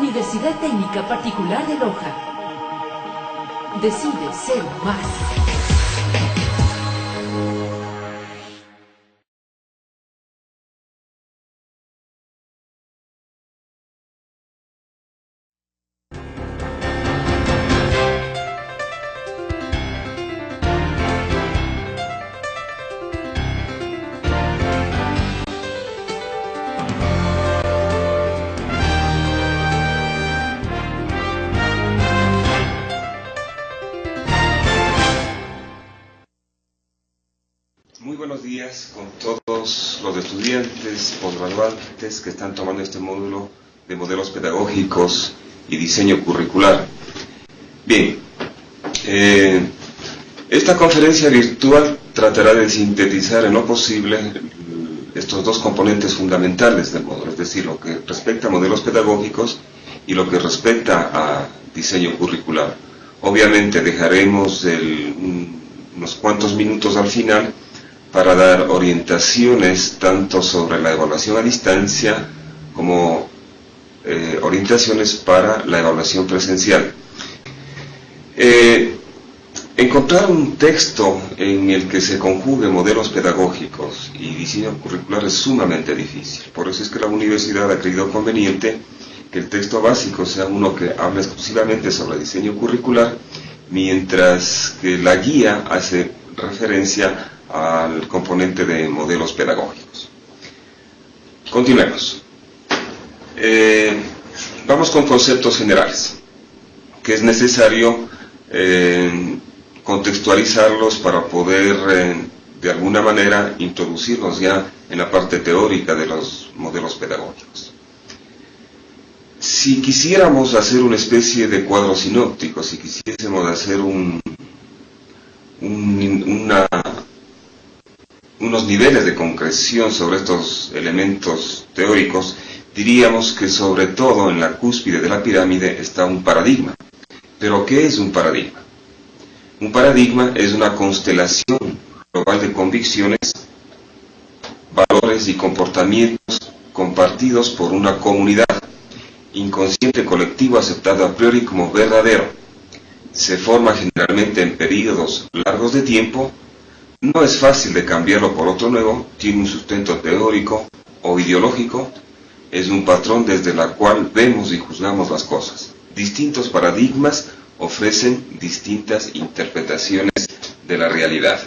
Universidad Técnica Particular de Loja. Decide ser más. Muy buenos días con todos los estudiantes posgraduantes que están tomando este módulo de modelos pedagógicos y diseño curricular. Bien, esta conferencia virtual tratará de sintetizar en lo posible estos dos componentes fundamentales del módulo, es decir, lo que respecta a modelos pedagógicos y lo que respecta a diseño curricular. Obviamente dejaremos unos cuantos minutos al final para dar orientaciones tanto sobre la evaluación a distancia como orientaciones para la evaluación presencial. Encontrar un texto en el que se conjugue modelos pedagógicos y diseño curricular es sumamente difícil. Por eso es que la universidad ha creído conveniente que el texto básico sea uno que habla exclusivamente sobre diseño curricular, mientras que la guía hace referencia al componente de modelos pedagógicos. Continuemos. Vamos con conceptos generales, que es necesario contextualizarlos para poder de alguna manera introducirnos ya en la parte teórica de los modelos pedagógicos. Si quisiéramos hacer una especie de cuadro sinóptico, si quisiésemos hacer unos niveles de concreción sobre estos elementos teóricos, diríamos que sobre todo en la cúspide de la pirámide está un paradigma. ¿Pero qué es un paradigma? Un paradigma es una constelación global de convicciones, valores y comportamientos compartidos por una comunidad, inconsciente colectivo aceptado a priori como verdadero. Se forma generalmente en periodos largos de tiempo. No es fácil de cambiarlo por otro nuevo, tiene un sustento teórico o ideológico, es un patrón desde el cual vemos y juzgamos las cosas. Distintos paradigmas ofrecen distintas interpretaciones de la realidad.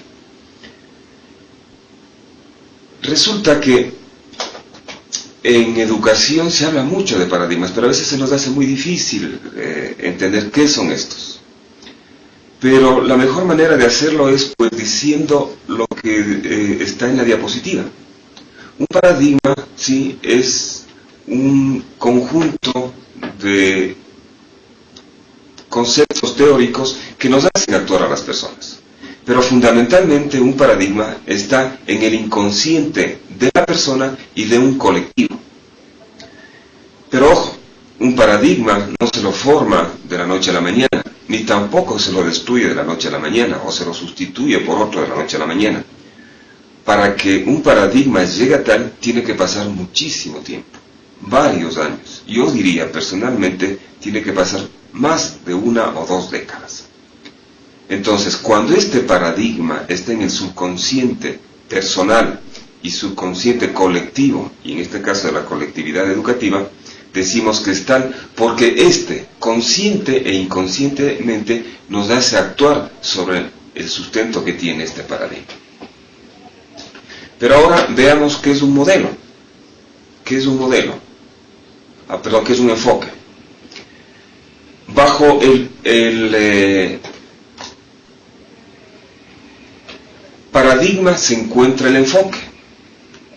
Resulta que en educación se habla mucho de paradigmas, pero a veces se nos hace muy difícil entender qué son estos. Pero la mejor manera de hacerlo es pues diciendo lo que está en la diapositiva. Un paradigma, sí, es un conjunto de conceptos teóricos que nos hacen actuar a las personas. Pero fundamentalmente un paradigma está en el inconsciente de la persona y de un colectivo. Pero ojo, un paradigma no se lo forma de la noche a la mañana, ni tampoco se lo destruye de la noche a la mañana, o se lo sustituye por otro de la noche a la mañana. Para que un paradigma llegue a tal, tiene que pasar muchísimo tiempo, varios años. Yo diría, personalmente, tiene que pasar más de 1 o 2 décadas. Entonces, cuando este paradigma está en el subconsciente personal y subconsciente colectivo, y en este caso de la colectividad educativa, decimos que es tal porque este, consciente e inconscientemente, nos hace actuar sobre el sustento que tiene este paradigma. Pero ahora veamos qué es un modelo. ¿Qué es un modelo? ¿Qué es un enfoque? Bajo el paradigma se encuentra el enfoque.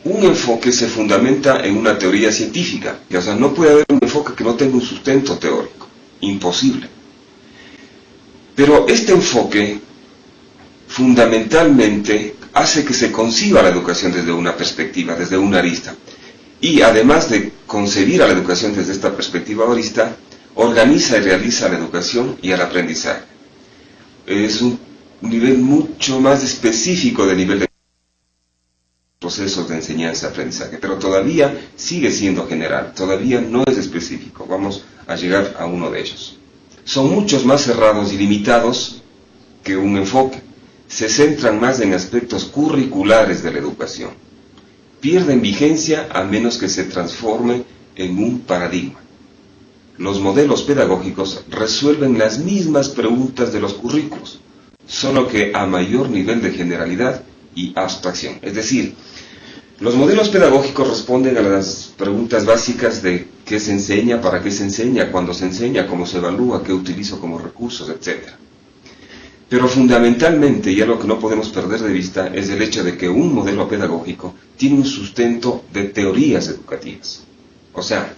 Un enfoque se fundamenta en una teoría científica, o sea, no puede haber un enfoque que no tenga un sustento teórico, imposible. Pero este enfoque fundamentalmente hace que se conciba la educación desde una perspectiva, desde una arista. Y además de concebir a la educación desde esta perspectiva o arista, organiza y realiza la educación y el aprendizaje. Es un nivel mucho más específico del nivel de procesos de enseñanza-aprendizaje, pero todavía sigue siendo general, todavía no es específico. Vamos a llegar a uno de ellos. Son muchos más cerrados y limitados que un enfoque. Se centran más en aspectos curriculares de la educación. Pierden vigencia a menos que se transforme en un paradigma. Los modelos pedagógicos resuelven las mismas preguntas de los currículos, solo que a mayor nivel de generalidad y abstracción. Es decir, los modelos pedagógicos responden a las preguntas básicas de qué se enseña, para qué se enseña, cuándo se enseña, cómo se evalúa, qué utilizo como recursos, etc. Pero fundamentalmente, y algo que no podemos perder de vista, es el hecho de que un modelo pedagógico tiene un sustento de teorías educativas. O sea,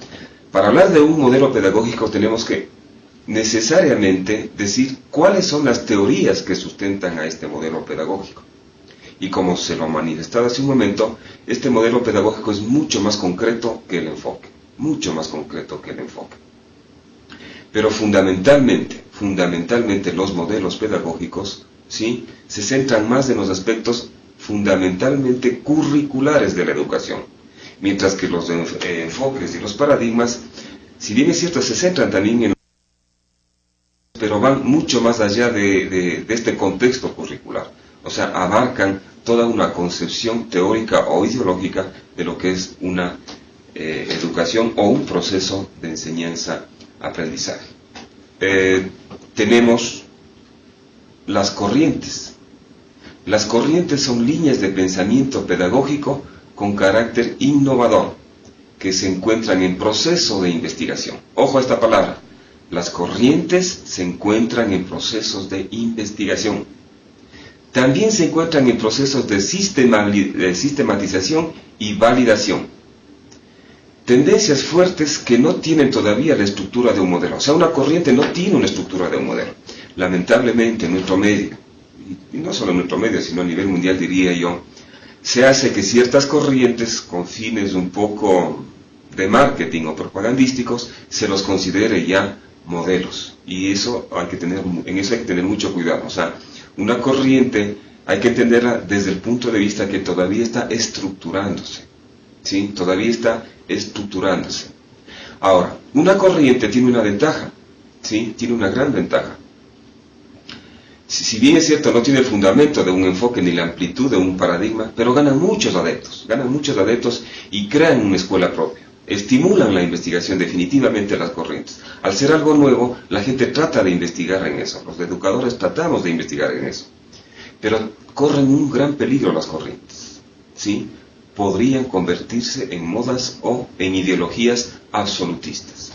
para hablar de un modelo pedagógico tenemos que necesariamente decir cuáles son las teorías que sustentan a este modelo pedagógico. Y como se lo ha manifestado hace un momento, este modelo pedagógico es mucho más concreto que el enfoque, mucho más concreto que el enfoque. Pero fundamentalmente los modelos pedagógicos, ¿sí?, se centran más en los aspectos fundamentalmente curriculares de la educación, mientras que los enfoques y los paradigmas, si bien es cierto, se centran también en, pero van mucho más allá de este contexto curricular. O sea, abarcan toda una concepción teórica o ideológica de lo que es una educación o un proceso de enseñanza-aprendizaje. Tenemos las corrientes. Las corrientes son líneas de pensamiento pedagógico con carácter innovador, que se encuentran en proceso de investigación. Ojo a esta palabra. Las corrientes se encuentran en procesos de investigación. También se encuentran en procesos de sistematización y validación. Tendencias fuertes que no tienen todavía la estructura de un modelo. O sea, una corriente no tiene una estructura de un modelo. Lamentablemente en nuestro medio, y no solo en nuestro medio, sino a nivel mundial diría yo, se hace que ciertas corrientes con fines un poco de marketing o propagandísticos se los considere ya modelos. Y eso en eso hay que tener mucho cuidado. O sea, una corriente hay que entenderla desde el punto de vista que todavía está estructurándose, ¿sí? Todavía está estructurándose. Ahora, una corriente tiene una ventaja, ¿sí? Tiene una gran ventaja. Si bien es cierto, no tiene el fundamento de un enfoque ni la amplitud de un paradigma, pero ganan muchos adeptos y crean una escuela propia. Estimulan la investigación definitivamente las corrientes. Al ser algo nuevo, la gente trata de investigar en eso. Los educadores tratamos de investigar en eso. Pero corren un gran peligro las corrientes, ¿sí? Podrían convertirse en modas o en ideologías absolutistas.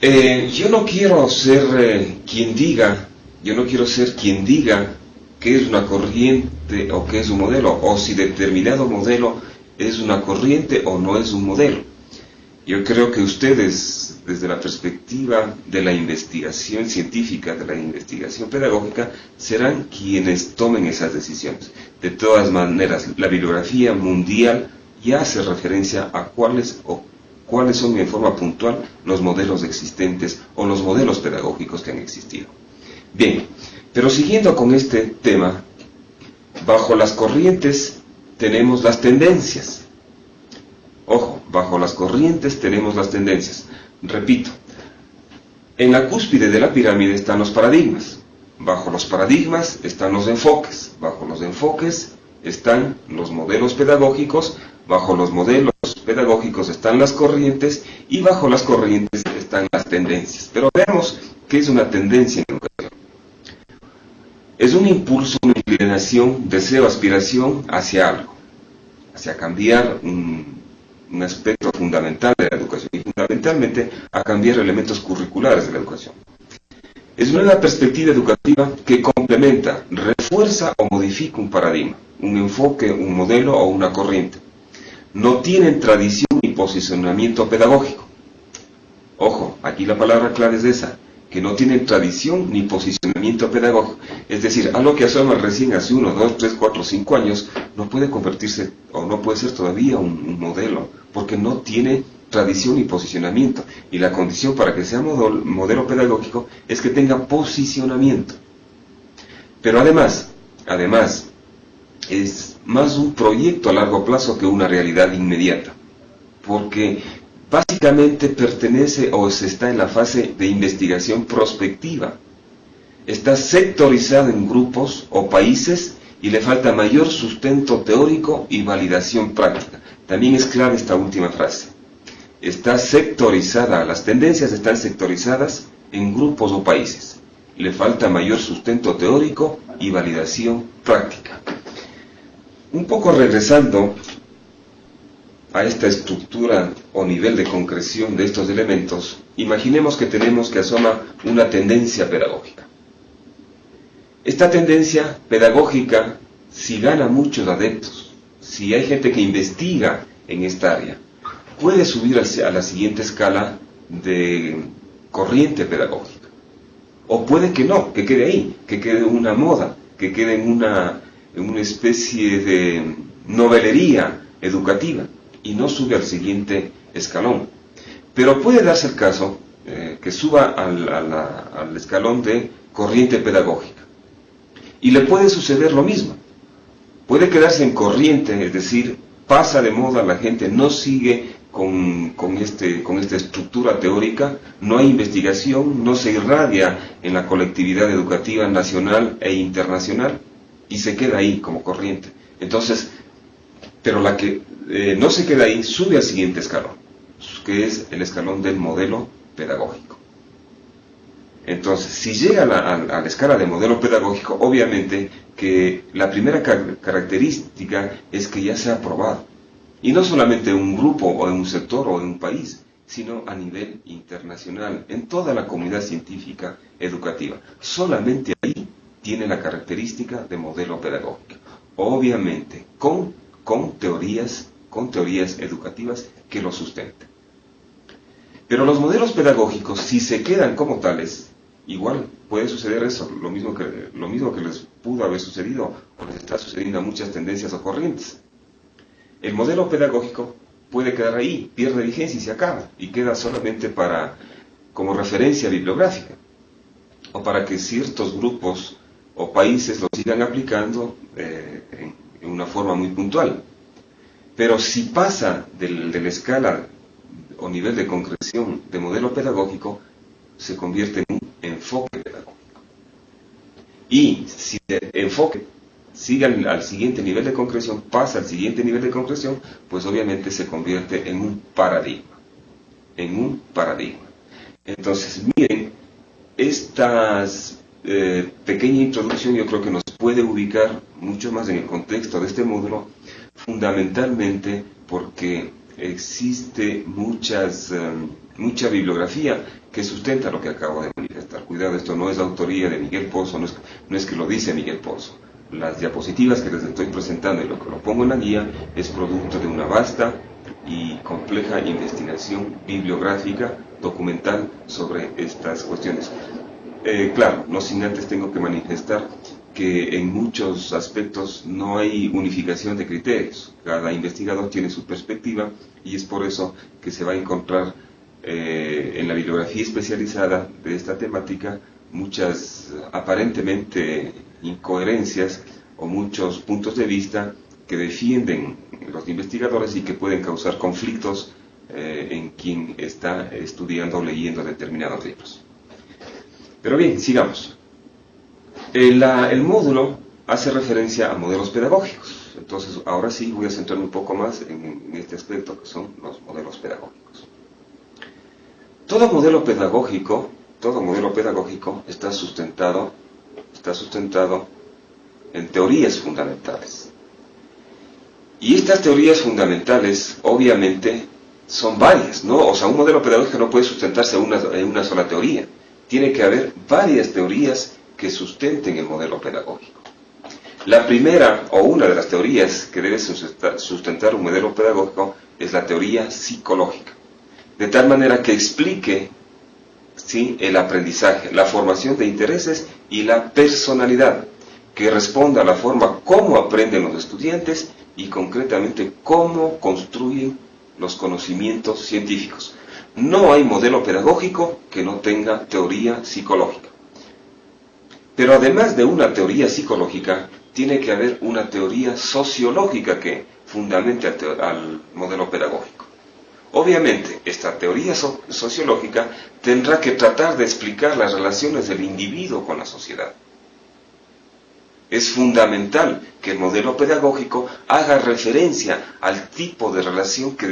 Yo no quiero ser quien diga qué es una corriente o qué es un modelo, o si determinado modelo es una corriente o no es un modelo. Yo creo que ustedes, desde la perspectiva de la investigación científica, de la investigación pedagógica, serán quienes tomen esas decisiones. De todas maneras, la bibliografía mundial ya hace referencia a cuáles son en forma puntual los modelos existentes o los modelos pedagógicos que han existido. Bien, pero siguiendo con este tema, bajo las corrientes tenemos las tendencias. Ojo, bajo las corrientes tenemos las tendencias. Repito, en la cúspide de la pirámide están los paradigmas. Bajo los paradigmas están los enfoques. Bajo los enfoques están los modelos pedagógicos. Bajo los modelos pedagógicos están las corrientes. Y bajo las corrientes están las tendencias. Pero veamos qué es una tendencia en educación. Es un impulso, una inclinación, deseo, aspiración hacia algo. Hacia cambiar un aspecto fundamental de la educación y fundamentalmente a cambiar elementos curriculares de la educación. Es una perspectiva educativa que complementa, refuerza o modifica un paradigma, un enfoque, un modelo o una corriente. No tienen tradición ni posicionamiento pedagógico. Ojo, aquí la palabra clave es esa, que no tienen tradición ni posicionamiento pedagógico. Es decir, algo que asoma recién hace 1, 2, 3, 4, 5 años, no puede convertirse o no puede ser todavía un modelo, porque no tiene tradición y posicionamiento. Y la condición para que sea modelo pedagógico es que tenga posicionamiento. Pero además, es más un proyecto a largo plazo que una realidad inmediata, porque básicamente pertenece o se está en la fase de investigación prospectiva. Está sectorizado en grupos o países y le falta mayor sustento teórico y validación práctica. También es clave esta última frase. Está sectorizada, las tendencias están sectorizadas en grupos o países. Le falta mayor sustento teórico y validación práctica. Un poco regresando a esta estructura o nivel de concreción de estos elementos, imaginemos que tenemos que asoma una tendencia pedagógica. Esta tendencia pedagógica, si gana muchos adeptos, si hay gente que investiga en esta área, puede subir a la siguiente escala de corriente pedagógica. O puede que no, que quede ahí, que quede una moda, que quede en una especie de novelería educativa y no sube al siguiente escalón. Pero puede darse el caso que suba al escalón de corriente pedagógica. Y le puede suceder lo mismo. Puede quedarse en corriente, es decir, pasa de moda, la gente no sigue con esta estructura teórica, no hay investigación, no se irradia en la colectividad educativa nacional e internacional y se queda ahí como corriente. Entonces, pero la que no se queda ahí sube al siguiente escalón, que es el escalón del modelo pedagógico. Entonces, si llega a la escala de modelo pedagógico, obviamente que la primera característica es que ya se ha aprobado. Y no solamente en un grupo o en un sector o en un país, sino a nivel internacional, en toda la comunidad científica educativa. Solamente ahí tiene la característica de modelo pedagógico. Obviamente, con teorías educativas que lo sustenten. Pero los modelos pedagógicos, si se quedan como tales, igual puede suceder eso, lo mismo que les pudo haber sucedido o les está sucediendo a muchas tendencias o corrientes. El modelo pedagógico puede quedar ahí, pierde vigencia y se acaba, y queda solamente como referencia bibliográfica, o para que ciertos grupos o países lo sigan aplicando en una forma muy puntual. Pero si pasa de la escala o nivel de concreción de modelo pedagógico, se convierte en un enfoque pedagógico. Y si el enfoque sigue al siguiente nivel de concreción, pasa al siguiente nivel de concreción, pues obviamente se convierte en un paradigma. Entonces, miren, esta pequeña introducción yo creo que nos puede ubicar mucho más en el contexto de este módulo, fundamentalmente porque existe mucha bibliografía que sustenta lo que acabo de manifestar. Cuidado, esto no es la autoría de Miguel Pozo, no es que lo dice Miguel Pozo. Las diapositivas que les estoy presentando y lo que lo pongo en la guía es producto de una vasta y compleja investigación bibliográfica, documental sobre estas cuestiones. Claro, no sin antes tengo que manifestar que en muchos aspectos no hay unificación de criterios. Cada investigador tiene su perspectiva y es por eso que se va a encontrar en la bibliografía especializada de esta temática muchas aparentemente incoherencias o muchos puntos de vista que defienden los investigadores y que pueden causar conflictos en quien está estudiando o leyendo determinados libros. Pero bien, sigamos. El módulo hace referencia a modelos pedagógicos. Entonces, ahora sí voy a centrarme un poco más en este aspecto que son los modelos pedagógicos. Todo modelo pedagógico está sustentado en teorías fundamentales. Y estas teorías fundamentales, obviamente, son varias, ¿no? O sea, un modelo pedagógico no puede sustentarse en una sola teoría. Tiene que haber varias teorías que sustenten el modelo pedagógico. La primera, o una de las teorías que debe sustentar un modelo pedagógico, es la teoría psicológica. De tal manera que explique, ¿sí?, el aprendizaje, la formación de intereses y la personalidad, que responda a la forma cómo aprenden los estudiantes y concretamente cómo construyen los conocimientos científicos. No hay modelo pedagógico que no tenga teoría psicológica. Pero además de una teoría psicológica, tiene que haber una teoría sociológica que fundamente al modelo pedagógico. Obviamente, esta teoría sociológica tendrá que tratar de explicar las relaciones del individuo con la sociedad. Es fundamental que el modelo pedagógico haga referencia al tipo de relación que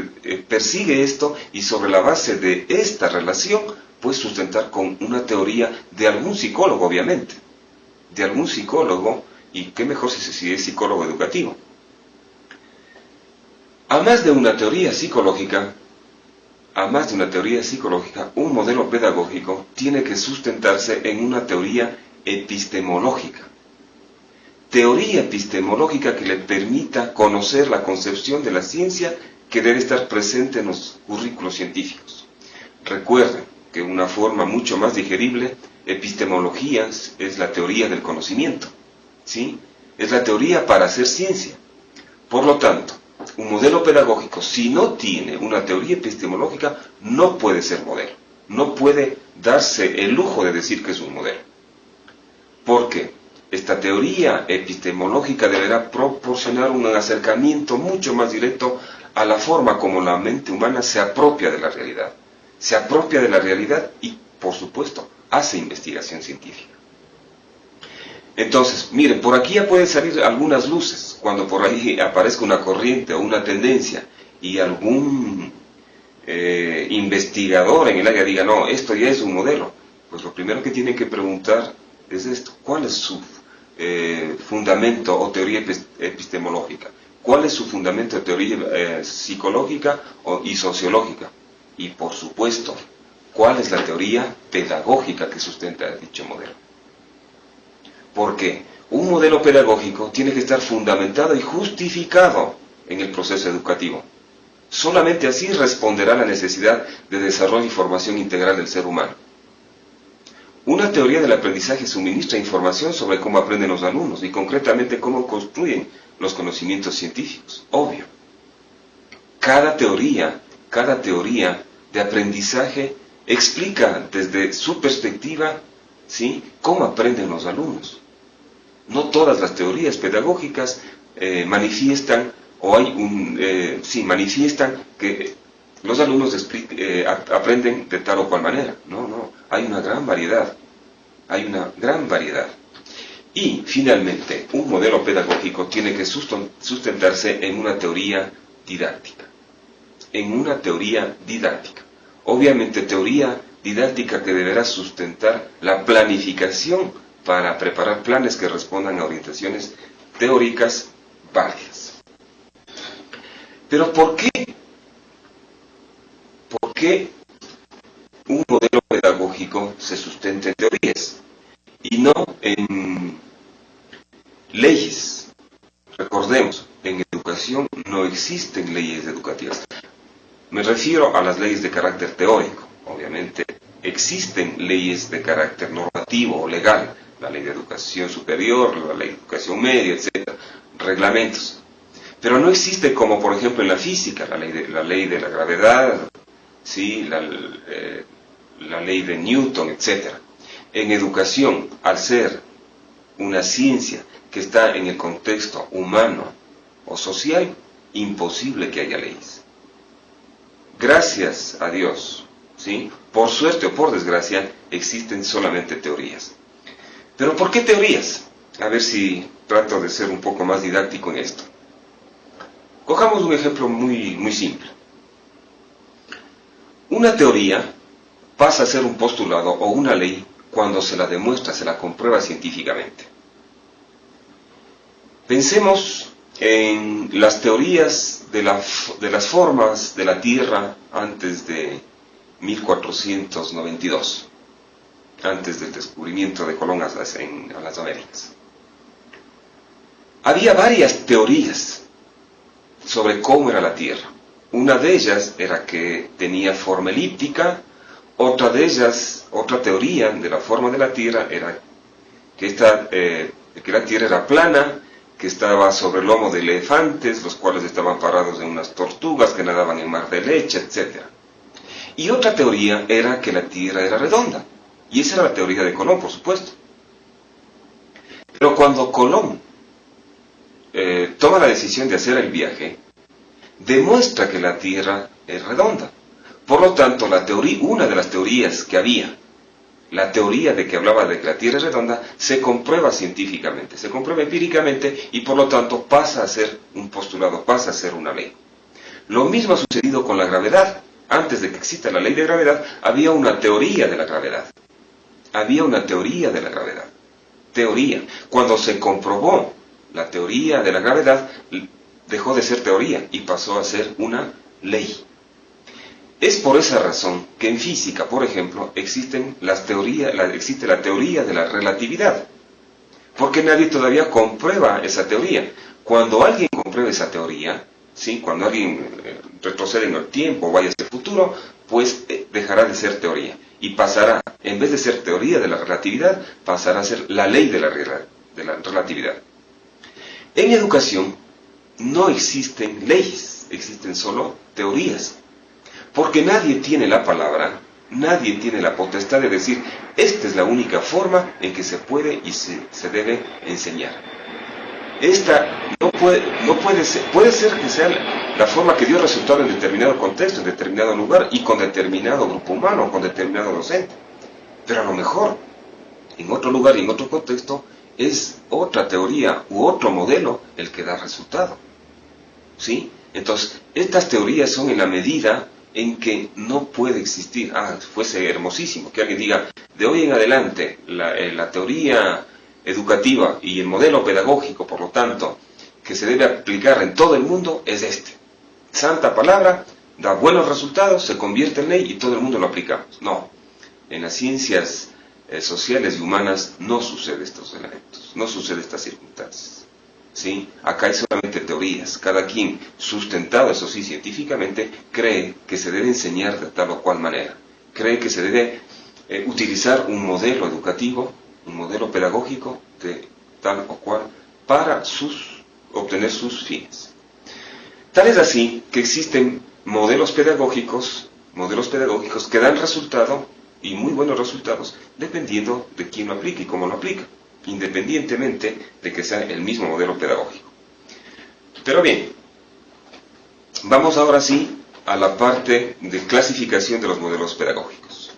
persigue esto, y sobre la base de esta relación, pues sustentar con una teoría de algún psicólogo, obviamente. De algún psicólogo, y qué mejor si es psicólogo educativo. A más de una teoría psicológica, un modelo pedagógico tiene que sustentarse en una teoría epistemológica. Teoría epistemológica que le permita conocer la concepción de la ciencia que debe estar presente en los currículos científicos. Recuerden que una forma mucho más digerible, epistemología es la teoría del conocimiento, ¿sí? Es la teoría para hacer ciencia. Por lo tanto, un modelo pedagógico, si no tiene una teoría epistemológica, no puede ser modelo. No puede darse el lujo de decir que es un modelo. ¿Por qué? Esta teoría epistemológica deberá proporcionar un acercamiento mucho más directo a la forma como la mente humana se apropia de la realidad. Se apropia de la realidad y, por supuesto, hace investigación científica. Entonces, miren, por aquí ya pueden salir algunas luces. Cuando por ahí aparezca una corriente o una tendencia y algún investigador en el área diga, no, esto ya es un modelo, pues lo primero que tienen que preguntar es esto: ¿cuál es su fundamento o teoría epistemológica? ¿Cuál es su fundamento de teoría psicológica y sociológica? Y por supuesto, ¿cuál es la teoría pedagógica que sustenta dicho modelo? Porque un modelo pedagógico tiene que estar fundamentado y justificado en el proceso educativo. Solamente así responderá a la necesidad de desarrollo y formación integral del ser humano. Una teoría del aprendizaje suministra información sobre cómo aprenden los alumnos y concretamente cómo construyen los conocimientos científicos. Obvio. Cada teoría de aprendizaje explica desde su perspectiva, ¿sí?, cómo aprenden los alumnos. No todas las teorías pedagógicas manifiestan que los alumnos aprenden de tal o cual manera. No, hay una gran variedad. Y, finalmente, un modelo pedagógico tiene que sustentarse en una teoría didáctica. Obviamente, teoría didáctica que deberá sustentar la planificación para preparar planes que respondan a orientaciones teóricas válidas. Pero ¿por qué? ¿Por qué un modelo pedagógico se sustenta en teorías y no en leyes? Recordemos, en educación no existen leyes educativas. Me refiero a las leyes de carácter teórico. Obviamente existen leyes de carácter normativo o legal, la ley de educación superior, la ley de educación media, etc., reglamentos. Pero no existe, como por ejemplo en la física, la ley de la gravedad, ¿sí?, la ley de Newton, etc. En educación, al ser una ciencia que está en el contexto humano o social, imposible que haya leyes. Gracias a Dios, ¿sí?, por suerte o por desgracia, existen solamente teorías. ¿Pero por qué teorías? A ver si trato de ser un poco más didáctico en esto. Cojamos un ejemplo muy simple. Una teoría pasa a ser un postulado o una ley cuando se la demuestra, se la comprueba científicamente. Pensemos en las teorías de las formas de la Tierra antes de 1492, antes del descubrimiento de Colón a las Américas. Había varias teorías sobre cómo era la Tierra. Una de ellas era que tenía forma elíptica, otra teoría de la forma de la Tierra era que la Tierra era plana, que estaba sobre el lomo de elefantes, los cuales estaban parados en unas tortugas que nadaban en mar de leche, etc. Y otra teoría era que la Tierra era redonda, y esa era la teoría de Colón, por supuesto. Pero cuando Colón toma la decisión de hacer el viaje, demuestra que la Tierra es redonda. Por lo tanto, una de las teorías que había, la teoría de que hablaba de que la Tierra es redonda, se comprueba científicamente, se comprueba empíricamente y por lo tanto pasa a ser un postulado, pasa a ser una ley. Lo mismo ha sucedido con la gravedad. Antes de que exista la ley de gravedad, había una teoría de la gravedad. Había una teoría de la gravedad. Teoría. Cuando se comprobó la teoría de la gravedad, dejó de ser teoría y pasó a ser una ley. Es por esa razón que en física, por ejemplo, existe la teoría de la relatividad. Porque nadie todavía comprueba esa teoría. Cuando alguien comprueba esa teoría, ¿sí? Cuando alguien retrocede en el tiempo o vaya hacia el futuro, pues dejará de ser teoría y pasará, en vez de ser teoría de la relatividad, pasará a ser la ley de la relatividad. En educación no existen leyes, existen solo teorías, porque nadie tiene la palabra, nadie tiene la potestad de decir, esta es la única forma en que se puede y se debe enseñar. Esta puede ser que sea la forma que dio resultado en determinado contexto, en determinado lugar y con determinado grupo humano, con determinado docente. Pero a lo mejor, en otro lugar y en otro contexto, es otra teoría u otro modelo el que da resultado. ¿Sí? Entonces, estas teorías son en la medida en que no puede existir, fuese hermosísimo que alguien diga, de hoy en adelante, la teoría educativa y el modelo pedagógico, por lo tanto, que se debe aplicar en todo el mundo es este. Santa palabra, da buenos resultados, se convierte en ley y todo el mundo lo aplicamos. No, en las ciencias sociales y humanas no sucede estos elementos, no sucede estas circunstancias. ¿Sí? Acá hay solamente teorías, cada quien, sustentado eso sí científicamente, cree que se debe enseñar de tal o cual manera, cree que se debe utilizar un modelo educativo, un modelo pedagógico de tal o cual para obtener sus fines. Tal es así que existen modelos pedagógicos que dan resultado y muy buenos resultados dependiendo de quién lo aplique y cómo lo aplica, independientemente de que sea el mismo modelo pedagógico. Pero bien, vamos ahora sí a la parte de clasificación de los modelos pedagógicos.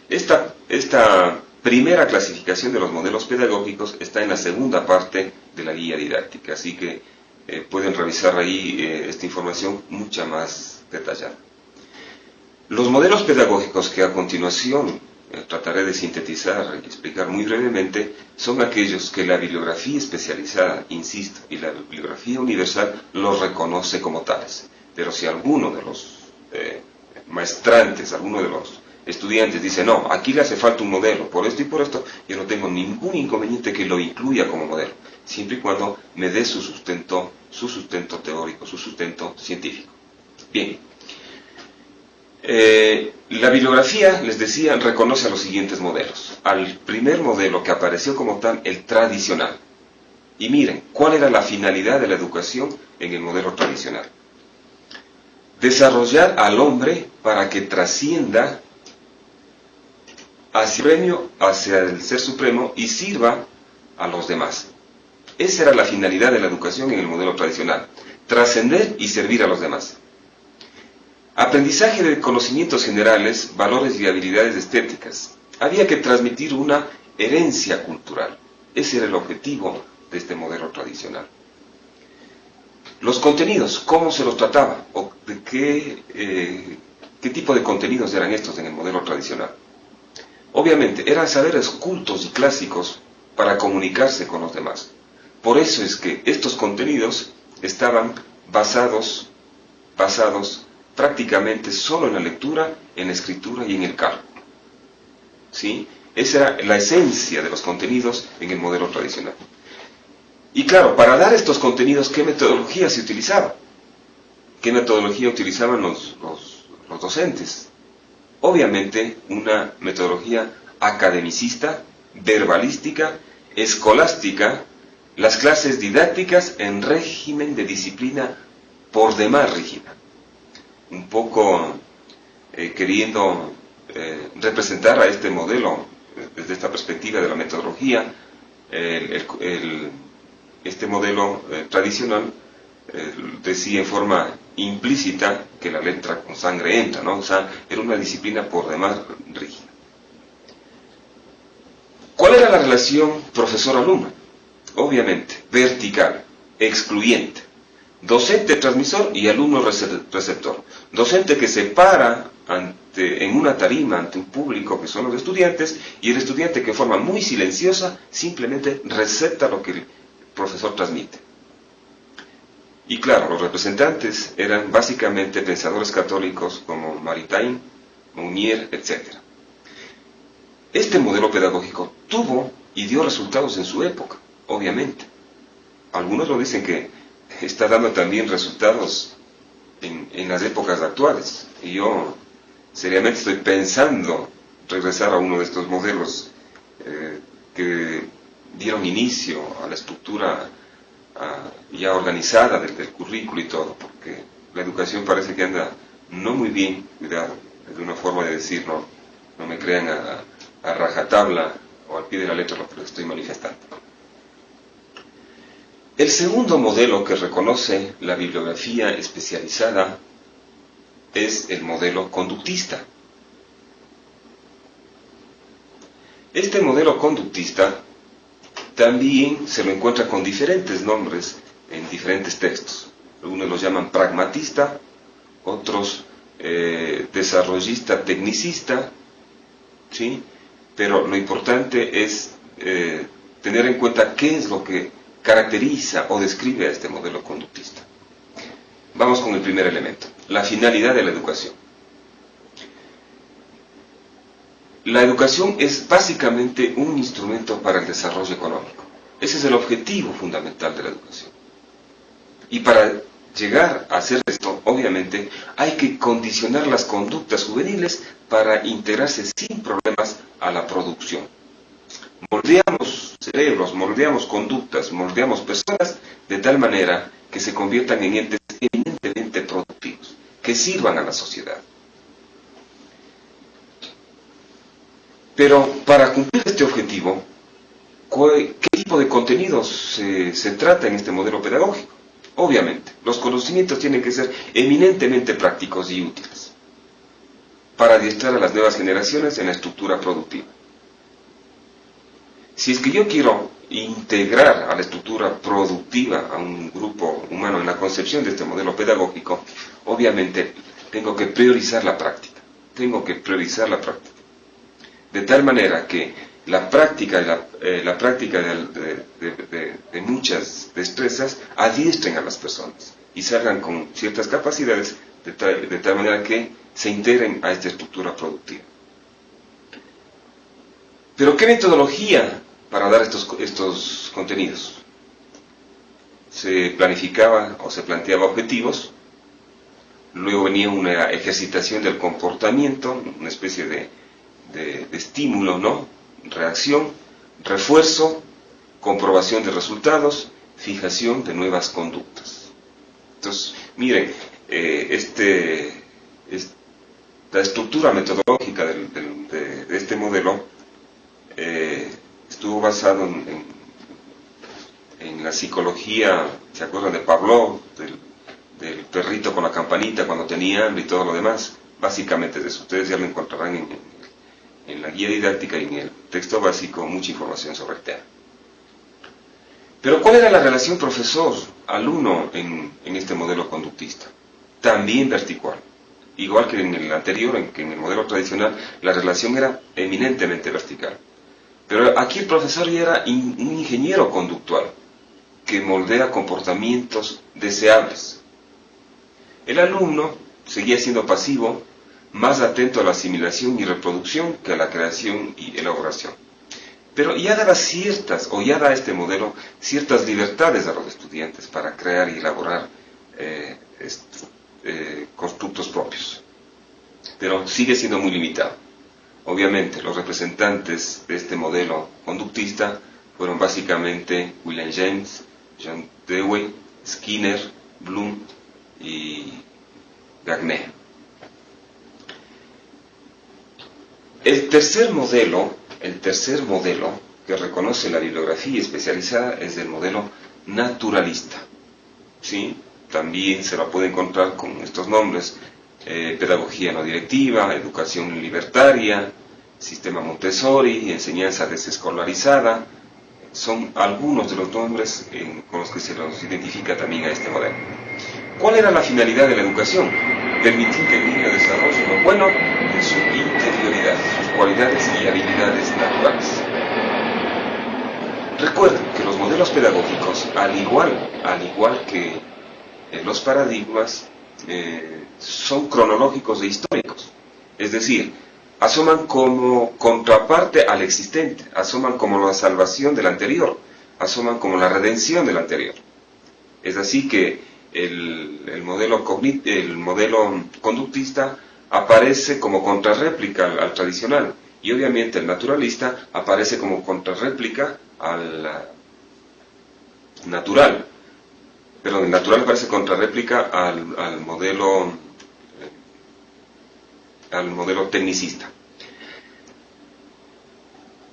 Esta primera clasificación de los modelos pedagógicos está en la segunda parte de la guía didáctica, así que pueden revisar ahí esta información mucha más detallada. Los modelos pedagógicos que a continuación trataré de sintetizar y explicar muy brevemente son aquellos que la bibliografía especializada, insisto, y la bibliografía universal los reconoce como tales. Pero si alguno de los maestrantes, alguno de los estudiantes dice, no, aquí le hace falta un modelo, por esto y por esto, yo no tengo ningún inconveniente que lo incluya como modelo, siempre y cuando me dé su sustento teórico, su sustento científico. Bien, la bibliografía, les decía, reconoce a los siguientes modelos. Al primer modelo que apareció como tal, el tradicional. Y miren, ¿cuál era la finalidad de la educación en el modelo tradicional? Desarrollar al hombre para que trascienda hacia el Ser Supremo y sirva a los demás. Esa era la finalidad de la educación en el modelo tradicional, trascender y servir a los demás. Aprendizaje de conocimientos generales, valores y habilidades estéticas. Había que transmitir una herencia cultural. Ese era el objetivo de este modelo tradicional. Los contenidos, ¿cómo se los trataba? ¿O de qué tipo de contenidos eran estos en el modelo tradicional? Obviamente, eran saberes cultos y clásicos para comunicarse con los demás. Por eso es que estos contenidos estaban basados prácticamente solo en la lectura, en la escritura y en el cálculo. ¿Sí? Esa era la esencia de los contenidos en el modelo tradicional. Y claro, para dar estos contenidos, ¿qué metodología se utilizaba? ¿Qué metodología utilizaban los docentes? Obviamente, una metodología academicista, verbalística, escolástica, las clases didácticas en régimen de disciplina por demás rígida. Un poco queriendo representar a este modelo desde esta perspectiva de la metodología, el este modelo tradicional decía en forma implícita que la letra con sangre entra, ¿no? O sea, era una disciplina por demás rígida. ¿Cuál era la relación profesor-alumno? Obviamente, vertical, excluyente. Docente-transmisor y alumno-receptor. Docente que se para en una tarima ante un público que son los estudiantes, y el estudiante que de forma muy silenciosa simplemente recepta lo que el profesor transmite. Y claro, los representantes eran básicamente pensadores católicos como Maritain, Mounier, etc. Este modelo pedagógico tuvo y dio resultados en su época, obviamente. Algunos lo dicen que está dando también resultados en las épocas actuales. Y yo seriamente estoy pensando regresar a uno de estos modelos que dieron inicio a la estructura ya organizada del currículo y todo, porque la educación parece que anda no muy bien cuidado, es una forma de decir, no me crean a rajatabla o al pie de la letra lo que les estoy manifestando. El segundo modelo que reconoce la bibliografía especializada es el modelo conductista. Este modelo conductista también se lo encuentra con diferentes nombres en diferentes textos. Algunos los llaman pragmatista, otros desarrollista tecnicista, ¿sí? Pero lo importante es tener en cuenta qué es lo que caracteriza o describe a este modelo conductista. Vamos con el primer elemento, la finalidad de la educación. La educación es básicamente un instrumento para el desarrollo económico. Ese es el objetivo fundamental de la educación. Y para llegar a hacer esto, obviamente, hay que condicionar las conductas juveniles para integrarse sin problemas a la producción. Moldeamos cerebros, moldeamos conductas, moldeamos personas de tal manera que se conviertan en entes eminentemente productivos, que sirvan a la sociedad. Pero para cumplir este objetivo, ¿qué tipo de contenidos se trata en este modelo pedagógico? Obviamente, los conocimientos tienen que ser eminentemente prácticos y útiles para adiestrar a las nuevas generaciones en la estructura productiva. Si es que yo quiero integrar a la estructura productiva a un grupo humano en la concepción de este modelo pedagógico, obviamente tengo que priorizar la práctica. De tal manera que la práctica de muchas destrezas adiestren a las personas y salgan con ciertas capacidades de tal manera que se integren a esta estructura productiva. Pero ¿qué metodología para dar estos contenidos? Se planificaba o se planteaba objetivos, luego venía una ejercitación del comportamiento, una especie de estímulo, ¿no? Reacción, refuerzo, comprobación de resultados, fijación de nuevas conductas. Entonces, miren, la estructura metodológica de este modelo estuvo basado en la psicología, ¿se acuerdan de Pavlov, del perrito con la campanita cuando tenía hambre y todo lo demás? Básicamente de eso. Ustedes ya lo encontrarán en la guía didáctica y en el texto básico mucha información sobre el tema. Pero ¿cuál era la relación profesor-alumno en este modelo conductista? También vertical. Igual que en el anterior, que en el modelo tradicional, la relación era eminentemente vertical. Pero aquí el profesor ya era un ingeniero conductual, que moldea comportamientos deseables. El alumno seguía siendo pasivo, más atento a la asimilación y reproducción que a la creación y elaboración. Pero ya da este modelo ciertas libertades a los estudiantes para crear y elaborar constructos propios. Pero sigue siendo muy limitado. Obviamente, los representantes de este modelo conductista fueron básicamente William James, John Dewey, Skinner, Bloom y Gagné. El tercer modelo que reconoce la bibliografía especializada es el modelo naturalista. ¿Sí? También se la puede encontrar con estos nombres: pedagogía no directiva, educación libertaria, sistema Montessori, enseñanza desescolarizada. Son algunos de los nombres con los que se los identifica también a este modelo. ¿Cuál era la finalidad de la educación? Permitir que el niño desarrolle lo bueno de su interioridad, sus cualidades y habilidades naturales. Recuerden que los modelos pedagógicos, al igual que los paradigmas, son cronológicos e históricos. Es decir, asoman como contraparte al existente, asoman como la salvación del anterior, asoman como la redención del anterior. Es así que el modelo conductista aparece como contrarréplica al tradicional, y obviamente el naturalista aparece como contrarréplica al natural. Perdón, el natural aparece contrarréplica al modelo tecnicista.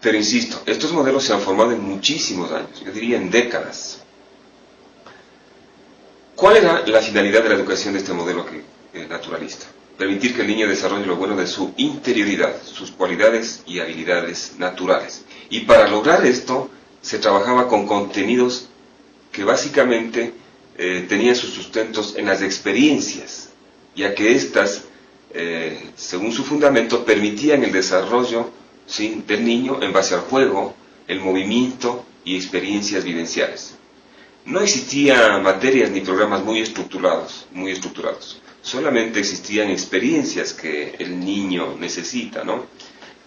Pero insisto, estos modelos se han formado en muchísimos años, yo diría en décadas. ¿Cuál era la finalidad de la educación de este modelo naturalista? Permitir que el niño desarrolle lo bueno de su interioridad, sus cualidades y habilidades naturales. Y para lograr esto, se trabajaba con contenidos que básicamente tenían sus sustentos en las experiencias, ya que éstas, según su fundamento, permitían el desarrollo, ¿sí?, del niño en base al juego, el movimiento y experiencias vivenciales. No existían materias ni programas muy estructurados. Solamente existían experiencias que el niño necesita, ¿no?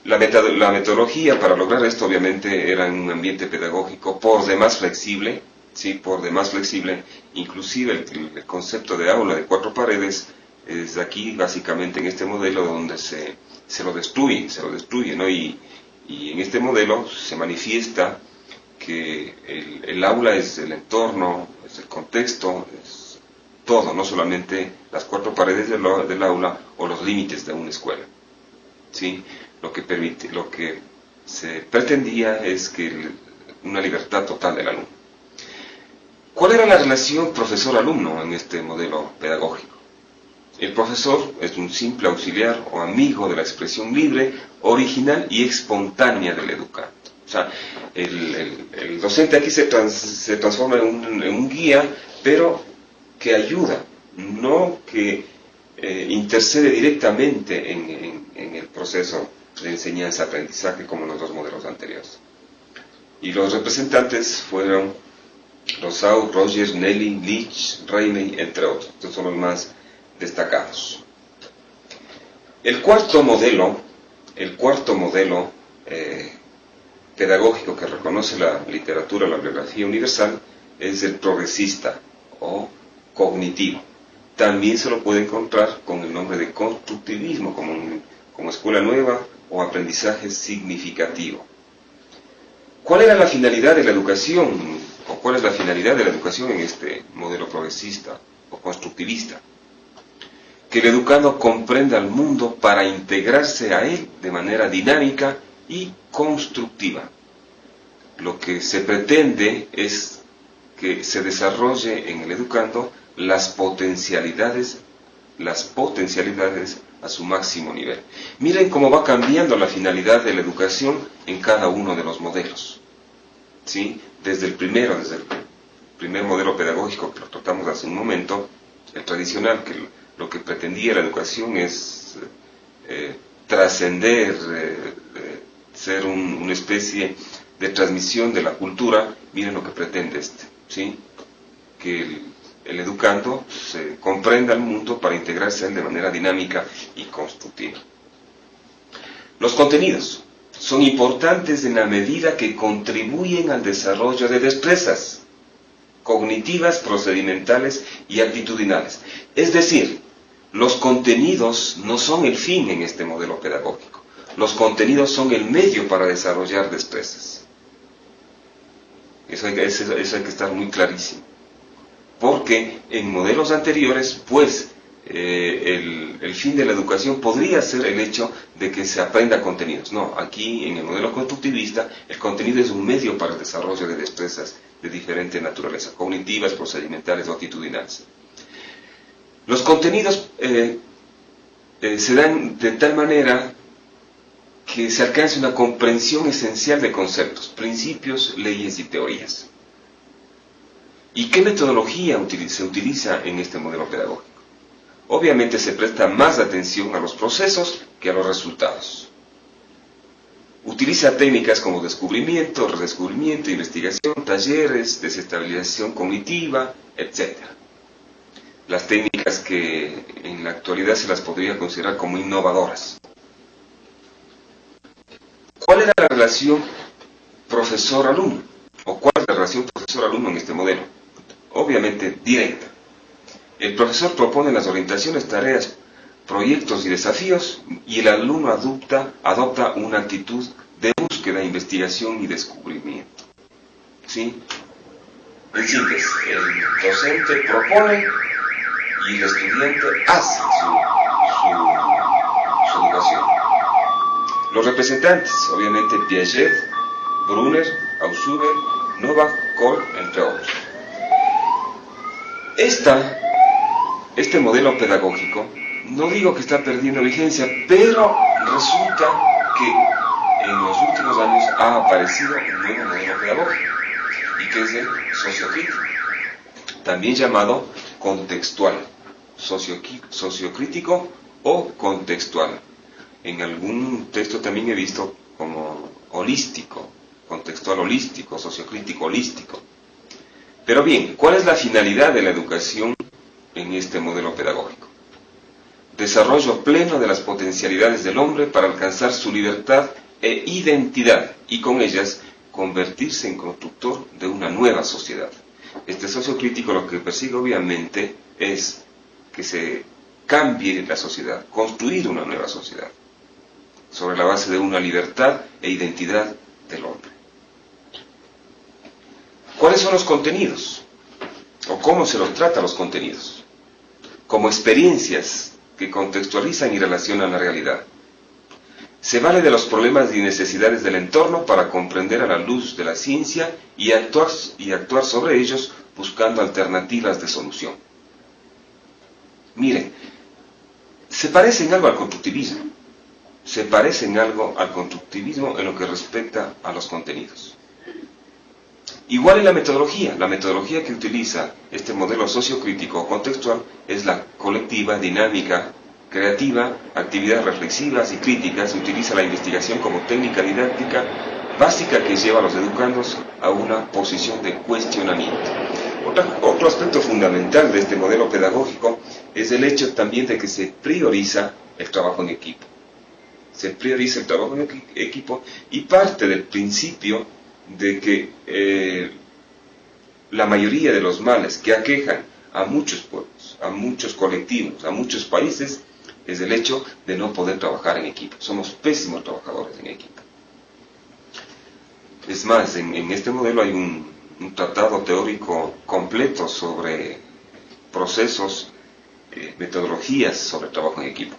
La metodología para lograr esto obviamente era en un ambiente pedagógico por demás flexible, ¿sí? Por demás flexible. Inclusive el concepto de aula de 4 paredes es aquí básicamente en este modelo donde se lo destruye, ¿no? Y en este modelo se manifiesta que el aula es el entorno, es el contexto, es todo, no solamente las 4 paredes del aula o los límites de una escuela, ¿sí? Lo que se pretendía es que una libertad total del alumno. ¿Cuál era la relación profesor-alumno en este modelo pedagógico? El profesor es un simple auxiliar o amigo de la expresión libre, original y espontánea del educando. O sea, el docente aquí se transforma en un guía, pero que ayuda, no que intercede directamente en el proceso de enseñanza-aprendizaje como en los 2 modelos anteriores. Y los representantes fueron Rousseau, Rogers, Nelly, Leach, Rainey, entre otros. Estos son los más destacados. El cuarto modelo pedagógico que reconoce la literatura, la bibliografía universal, es el progresista o cognitivo. También se lo puede encontrar con el nombre de constructivismo, como escuela nueva o aprendizaje significativo. ¿Cuál era la finalidad de la educación, o cuál es la finalidad de la educación en este modelo progresista o constructivista? Que el educando comprenda al mundo para integrarse a él de manera dinámica y constructiva. Lo que se pretende es que se desarrolle en el educando las potencialidades a su máximo nivel. Miren cómo va cambiando la finalidad de la educación en cada uno de los modelos, ¿sí? Desde el primer modelo pedagógico que lo tratamos hace un momento, el tradicional, que lo que pretendía la educación es trascender, ser una especie de transmisión de la cultura. Miren lo que pretende ¿sí? Que el educando se comprenda al mundo para integrarse a él de manera dinámica y constructiva. Los contenidos son importantes en la medida que contribuyen al desarrollo de destrezas cognitivas, procedimentales y actitudinales. Es decir, los contenidos no son el fin en este modelo pedagógico. Los contenidos son el medio para desarrollar destrezas. Eso hay que estar muy clarísimo. Porque en modelos anteriores, pues, el fin de la educación podría ser el hecho de que se aprenda contenidos. No, aquí en el modelo constructivista, el contenido es un medio para el desarrollo de destrezas de diferente naturaleza, cognitivas, procedimentales o actitudinales. Los contenidos se dan de tal manera que se alcance una comprensión esencial de conceptos, principios, leyes y teorías. ¿Y qué metodología se utiliza en este modelo pedagógico? Obviamente se presta más atención a los procesos que a los resultados. Utiliza técnicas como descubrimiento, redescubrimiento, investigación, talleres, desestabilización cognitiva, etc. Las técnicas que en la actualidad se las podría considerar como innovadoras. ¿Cuál era la relación profesor-alumno? ¿O cuál es la relación profesor-alumno en este modelo? Obviamente directa. El profesor propone las orientaciones, tareas, proyectos y desafíos, y el alumno adopta una actitud de búsqueda, investigación y descubrimiento. ¿Sí? En síntesis, el docente propone y el estudiante hace su educación. Los representantes, obviamente Piaget, Brunner, Ausubel, Novak, Kohl, entre otros. Este modelo pedagógico, no digo que está perdiendo vigencia, pero resulta que en los últimos años ha aparecido un nuevo modelo pedagógico, y que es el sociocrítico, también llamado contextual, sociocrítico o contextual. En algún texto también he visto como holístico, contextual holístico, sociocrítico holístico. Pero bien, ¿cuál es la finalidad de la educación en este modelo pedagógico? Desarrollo pleno de las potencialidades del hombre para alcanzar su libertad e identidad, y con ellas convertirse en constructor de una nueva sociedad. Este sociocrítico lo que persigue obviamente es que se cambie la sociedad, construir una nueva sociedad, sobre la base de una libertad e identidad del hombre. ¿Cuáles son los contenidos? ¿O cómo se los trata los contenidos? Como experiencias que contextualizan y relacionan la realidad. Se vale de los problemas y necesidades del entorno para comprender a la luz de la ciencia y actuar sobre ellos buscando alternativas de solución. Miren, se parece en algo al constructivismo. Se parece en algo al constructivismo en lo que respecta a los contenidos. Igual en la metodología que utiliza este modelo sociocrítico o contextual es la colectiva, dinámica, creativa, actividades reflexivas y críticas. Se utiliza la investigación como técnica didáctica básica que lleva a los educandos a una posición de cuestionamiento. Otro aspecto fundamental de este modelo pedagógico es el hecho también de que se prioriza el trabajo en equipo. Se prioriza el trabajo en equipo y parte del principio de que la mayoría de los males que aquejan a muchos pueblos, a muchos colectivos, a muchos países, es el hecho de no poder trabajar en equipo. Somos pésimos trabajadores en equipo. Es más, en este modelo hay un tratado teórico completo sobre procesos, metodologías sobre trabajo en equipo.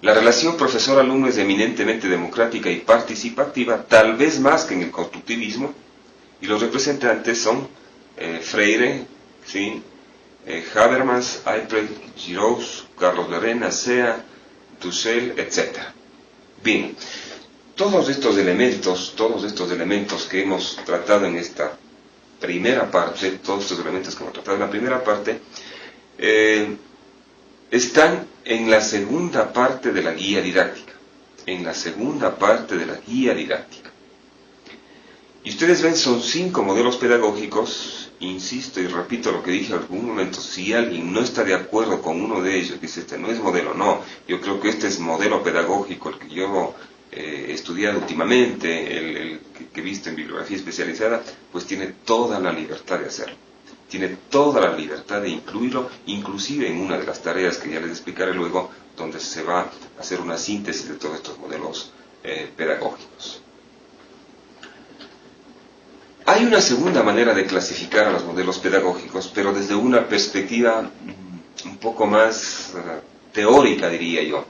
La relación profesor-alumno es eminentemente democrática y participativa, tal vez más que en el constructivismo, y los representantes son Freire, ¿sí? Habermas, Albrecht, Giraud, Carlos Lerena, Sea, Dussel, etc. Bien, todos estos elementos que hemos tratado en esta primera parte, están en la segunda parte de la guía didáctica. Y ustedes ven, son 5 modelos pedagógicos. Insisto y repito lo que dije en algún momento: si alguien no está de acuerdo con uno de ellos, dice este no es modelo, no, yo creo que este es modelo pedagógico, el que yo he estudiado últimamente, el que he visto en bibliografía especializada, pues tiene toda la libertad de hacerlo. Tiene toda la libertad de incluirlo, inclusive en una de las tareas que ya les explicaré luego, donde se va a hacer una síntesis de todos estos modelos pedagógicos. Hay una segunda manera de clasificar a los modelos pedagógicos, pero desde una perspectiva un poco más teórica, diría yo,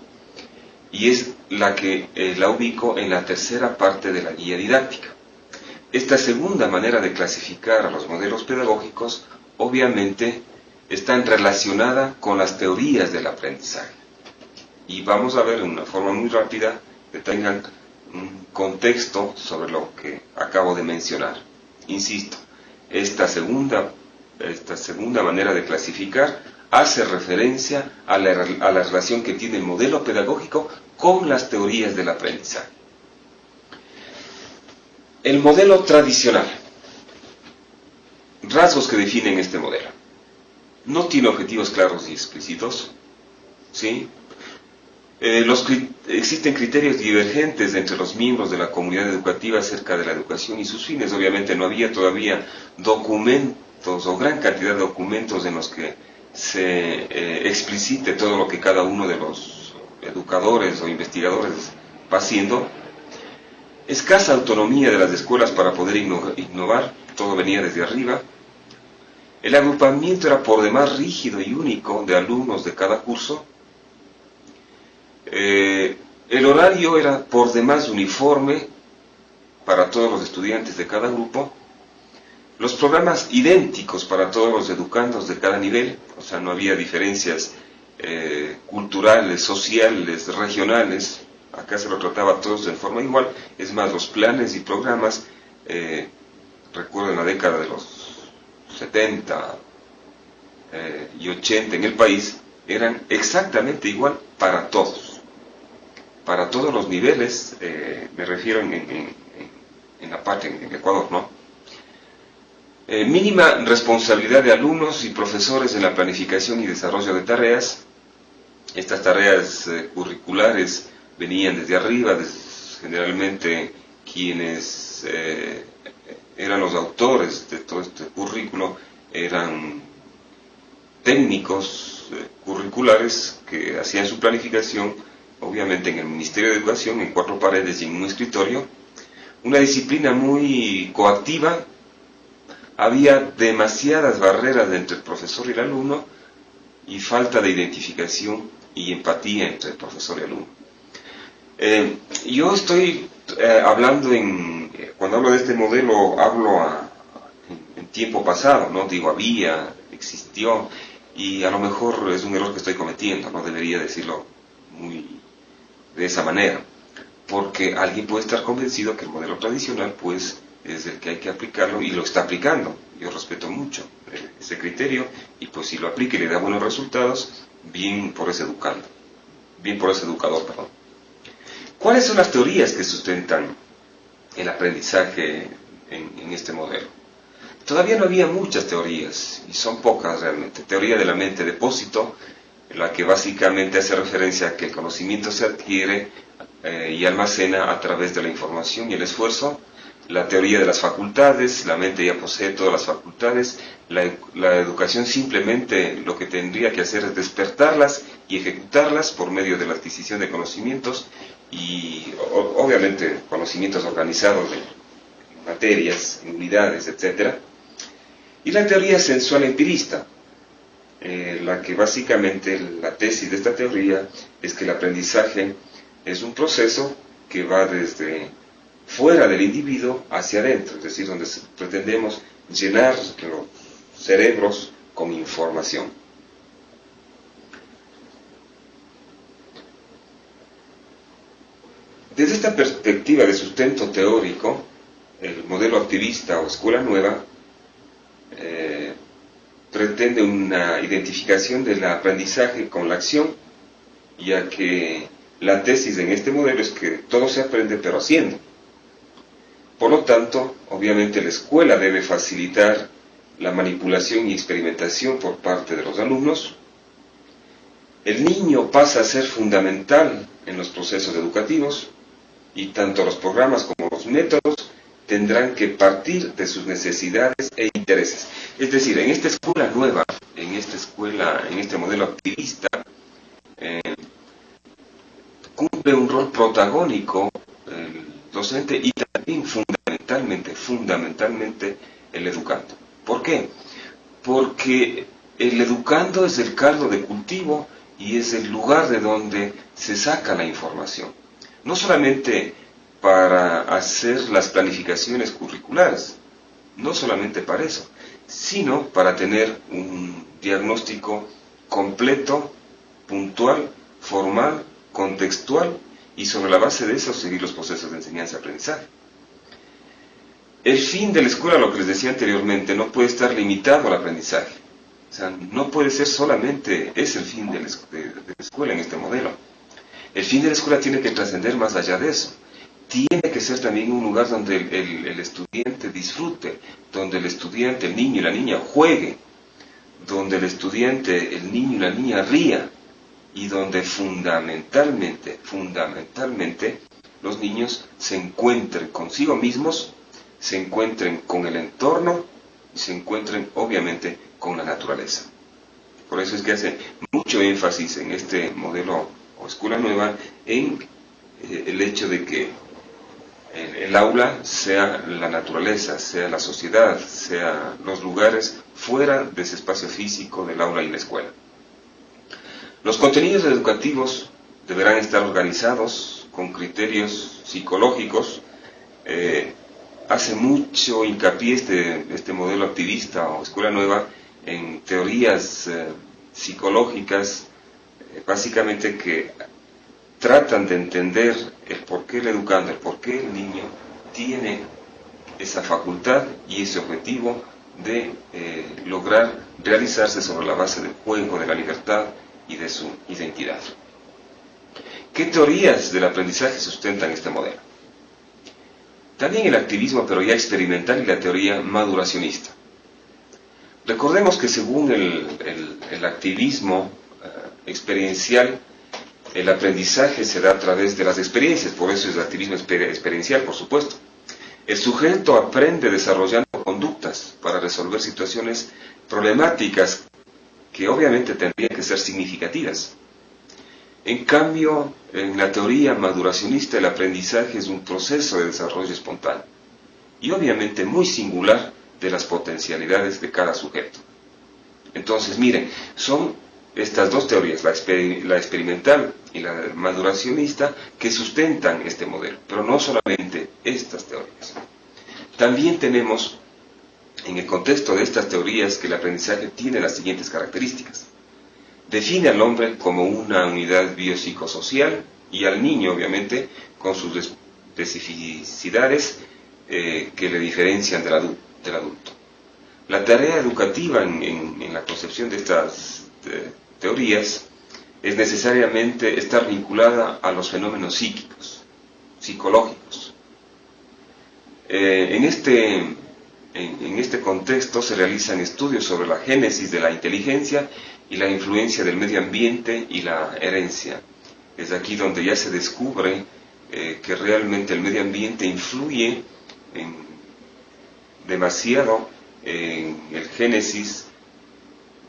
y es la que la ubico en la tercera parte de la guía didáctica. Esta segunda manera de clasificar a los modelos pedagógicos obviamente está relacionada con las teorías del aprendizaje. Y vamos a ver de una forma muy rápida que tengan un contexto sobre lo que acabo de mencionar. Insisto, esta segunda manera de clasificar hace referencia a la relación que tiene el modelo pedagógico con las teorías del aprendizaje. El modelo tradicional. Rasgos que definen este modelo. No tiene objetivos claros y explícitos, ¿sí? Existen criterios divergentes entre los miembros de la comunidad educativa acerca de la educación y sus fines. Obviamente no había todavía documentos o gran cantidad de documentos en los que se explicite todo lo que cada uno de los educadores o investigadores va haciendo. Escasa autonomía de las escuelas para poder innovar, todo venía desde arriba. El agrupamiento era por demás rígido y único de alumnos de cada curso. El horario era por demás uniforme para todos los estudiantes de cada grupo. Los programas idénticos para todos los educandos de cada nivel, o sea, no había diferencias culturales, sociales, regionales. Acá se lo trataba a todos de forma igual. Es más, los planes y programas, recuerden la década de los 70 y 80 en el país, eran exactamente igual para todos los niveles, me refiero en la parte, en Ecuador, ¿no? Mínima responsabilidad de alumnos y profesores en la planificación y desarrollo de tareas. Estas tareas curriculares venían desde arriba, generalmente quienes eran los autores de todo este currículo eran técnicos curriculares que hacían su planificación, obviamente en el Ministerio de Educación, en 4 paredes y en un escritorio. Una disciplina muy coactiva. Había demasiadas barreras entre el profesor y el alumno y falta de identificación y empatía entre el profesor y el alumno. Yo estoy hablando cuando hablo de este modelo, hablo en tiempo pasado, ¿no? Digo, existió, y a lo mejor es un error que estoy cometiendo, no debería decirlo de esa manera, porque alguien puede estar convencido que el modelo tradicional, pues, es el que hay que aplicarlo, y lo está aplicando. Yo respeto mucho ese criterio, y pues si lo aplica y le da buenos resultados, bien por ese educador, perdón. ¿Cuáles son las teorías que sustentan el aprendizaje en este modelo? Todavía no había muchas teorías, y son pocas realmente. Teoría de la mente depósito, la que básicamente hace referencia a que el conocimiento se adquiere y almacena a través de la información y el esfuerzo. La teoría de las facultades, la mente ya posee todas las facultades. La educación simplemente lo que tendría que hacer es despertarlas y ejecutarlas por medio de la adquisición de conocimientos y obviamente conocimientos organizados en materias, en unidades, etc. Y la teoría sensual empirista, la que básicamente la tesis de esta teoría es que el aprendizaje es un proceso que va desde fuera del individuo hacia adentro, es decir, donde pretendemos llenar los cerebros con información. Desde esta perspectiva de sustento teórico, el modelo activista o escuela nueva pretende una identificación del aprendizaje con la acción, ya que la tesis en este modelo es que todo se aprende pero haciendo. Por lo tanto, obviamente la escuela debe facilitar la manipulación y experimentación por parte de los alumnos. El niño pasa a ser fundamental en los procesos educativos y tanto los programas como los métodos tendrán que partir de sus necesidades e intereses. Es decir, en esta escuela nueva, en este modelo activista, cumple un rol protagónico el docente y también fundamentalmente el educando. ¿Por qué? Porque el educando es el caldo de cultivo y es el lugar de donde se saca la información. No solamente para hacer las planificaciones curriculares, no solamente para eso, sino para tener un diagnóstico completo, puntual, formal, contextual, y sobre la base de eso seguir los procesos de enseñanza-aprendizaje. El fin de la escuela, lo que les decía anteriormente, no puede estar limitado al aprendizaje. O sea, no puede ser solamente, es el fin de la escuela en este modelo. El fin de la escuela tiene que trascender más allá de eso. Tiene que ser también un lugar donde el estudiante disfrute, donde el estudiante, el niño y la niña juegue, donde el estudiante, el niño y la niña ría, y donde fundamentalmente, los niños se encuentren consigo mismos, se encuentren con el entorno y se encuentren obviamente con la naturaleza. Por eso es que hace mucho énfasis en este modelo o escuela nueva en el hecho de que el aula sea la naturaleza, sea la sociedad, sea los lugares fuera de ese espacio físico del aula y la escuela. Los contenidos educativos deberán estar organizados con criterios psicológicos. Hace mucho hincapié este modelo activista o escuela nueva en teorías psicológicas, básicamente que tratan de entender el por qué el educando, el por qué el niño tiene esa facultad y ese objetivo de lograr realizarse sobre la base del juego, de la libertad y de su identidad. ¿Qué teorías del aprendizaje sustentan este modelo? También el activismo, pero ya experimental, y la teoría maduracionista. Recordemos que según el activismo experiencial, el aprendizaje se da a través de las experiencias, por eso es el activismo experiencial, por supuesto. El sujeto aprende desarrollando conductas para resolver situaciones problemáticas que obviamente tendrían que ser significativas. En cambio, en la teoría maduracionista, el aprendizaje es un proceso de desarrollo espontáneo y obviamente muy singular de las potencialidades de cada sujeto. Entonces, miren, son estas dos teorías, la experimental y la maduracionista, que sustentan este modelo, pero no solamente estas teorías. También tenemos, en el contexto de estas teorías, que el aprendizaje tiene las siguientes características. Define al hombre como una unidad biopsicosocial y al niño, obviamente, con sus especificidades que le diferencian del adulto. La tarea educativa en la concepción de estas teorías es necesariamente estar vinculada a los fenómenos psíquicos, psicológicos. En este contexto se realizan estudios sobre la génesis de la inteligencia y la influencia del medio ambiente y la herencia. Es aquí donde ya se descubre que realmente el medio ambiente influye demasiado en el génesis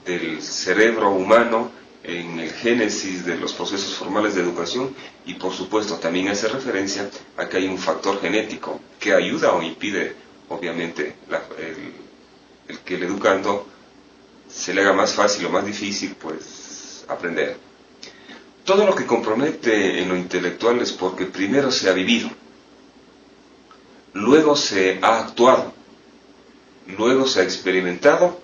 del cerebro humano, en el génesis de los procesos formales de educación, y por supuesto también hace referencia a que hay un factor genético que ayuda o impide obviamente el que el educando se le haga más fácil o más difícil pues aprender. Todo lo que compromete en lo intelectual es porque primero se ha vivido, luego se ha actuado, luego se ha experimentado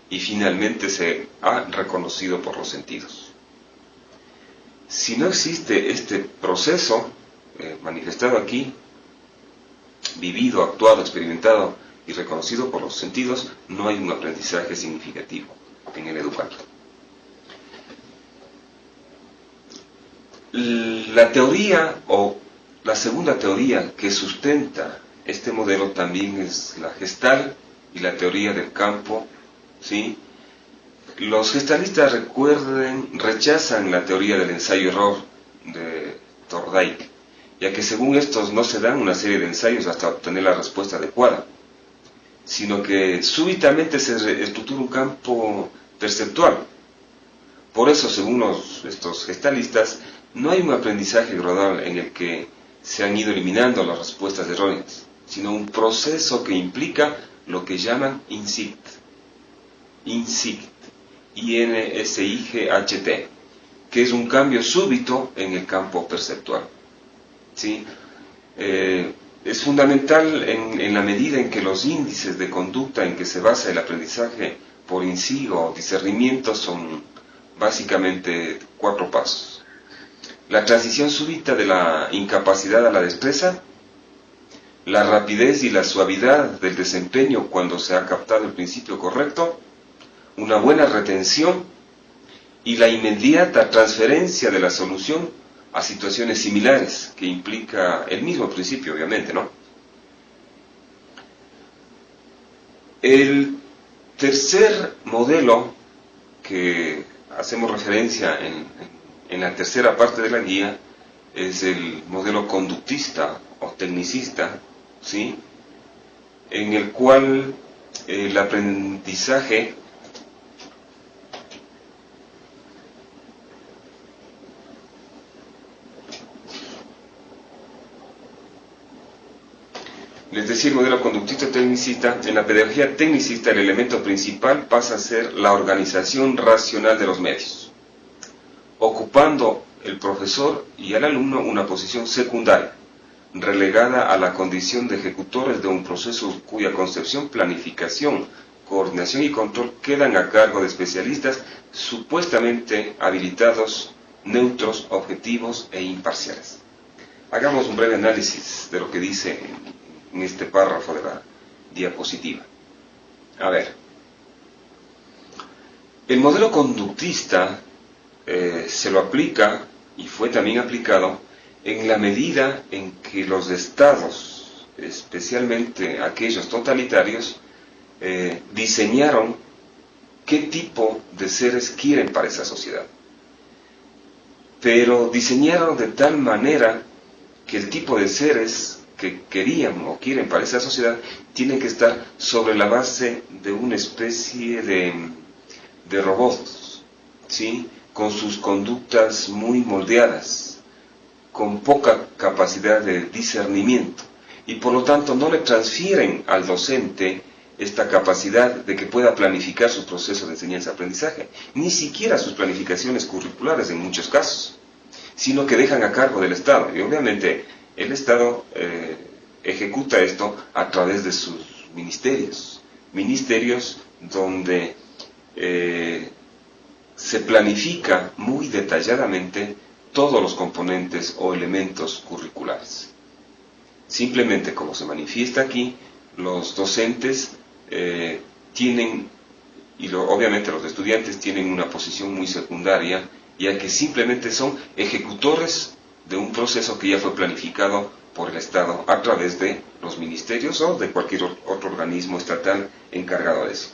y finalmente se ha reconocido por los sentidos. Si no existe este proceso manifestado aquí, vivido, actuado, experimentado y reconocido por los sentidos, no hay un aprendizaje significativo en el educando. La teoría o la segunda teoría que sustenta este modelo también es la gestal y la teoría del campo, ¿sí? Los gestalistas, rechazan la teoría del ensayo-error de Thorndike, ya que según estos no se dan una serie de ensayos hasta obtener la respuesta adecuada, sino que súbitamente se estructura un campo perceptual. Por eso, según estos gestalistas, no hay un aprendizaje gradual en el que se han ido eliminando las respuestas erróneas, sino un proceso que implica lo que llaman INSIGHT, INSIGHT, que es un cambio súbito en el campo perceptual, ¿sí? Es fundamental en la medida en que los índices de conducta en que se basa el aprendizaje por in sí o discernimiento son básicamente 4 pasos. La transición súbita de la incapacidad a la destreza, la rapidez y la suavidad del desempeño cuando se ha captado el principio correcto, una buena retención y la inmediata transferencia de la solución a situaciones similares, que implica el mismo principio, obviamente, ¿no? El tercer modelo que hacemos referencia en la tercera parte de la guía es el modelo conductista o tecnicista, ¿sí? En el cual el aprendizaje les decía, el modelo conductista tecnicista, en la pedagogía tecnicista el elemento principal pasa a ser la organización racional de los medios, ocupando el profesor y el alumno una posición secundaria, relegada a la condición de ejecutores de un proceso cuya concepción, planificación, coordinación y control quedan a cargo de especialistas supuestamente habilitados, neutros, objetivos e imparciales. Hagamos un breve análisis de lo que dice en este párrafo de la diapositiva. A ver, el modelo conductista se lo aplica, y fue también aplicado, en la medida en que los estados, especialmente aquellos totalitarios, diseñaron qué tipo de seres quieren para esa sociedad. Pero diseñaron de tal manera que el tipo de seres que querían o quieren para esa sociedad tienen que estar sobre la base de una especie de robots, ¿sí? Con sus conductas muy moldeadas, con poca capacidad de discernimiento, y por lo tanto no le transfieren al docente esta capacidad de que pueda planificar sus procesos de enseñanza-aprendizaje, ni siquiera sus planificaciones curriculares en muchos casos, sino que dejan a cargo del Estado. Y obviamente el Estado ejecuta esto a través de sus ministerios donde se planifica muy detalladamente todos los componentes o elementos curriculares. Simplemente, como se manifiesta aquí, los docentes tienen, obviamente los estudiantes tienen una posición muy secundaria, ya que simplemente son ejecutores de un proceso que ya fue planificado por el Estado a través de los ministerios o de cualquier otro organismo estatal encargado de eso.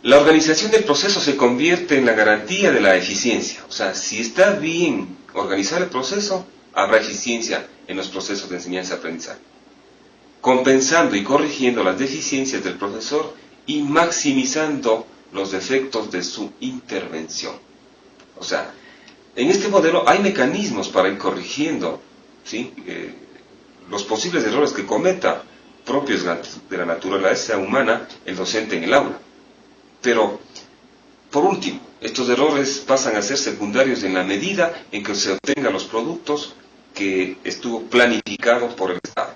La organización del proceso se convierte en la garantía de la eficiencia. O sea, si está bien organizado el proceso, habrá eficiencia en los procesos de enseñanza-aprendizaje, compensando y corrigiendo las deficiencias del profesor y maximizando los defectos de su intervención. O sea, en este modelo hay mecanismos para ir corrigiendo, ¿sí? Los posibles errores que cometa propios de la naturaleza humana el docente en el aula. Pero, por último, estos errores pasan a ser secundarios en la medida en que se obtengan los productos que estuvo planificado por el Estado.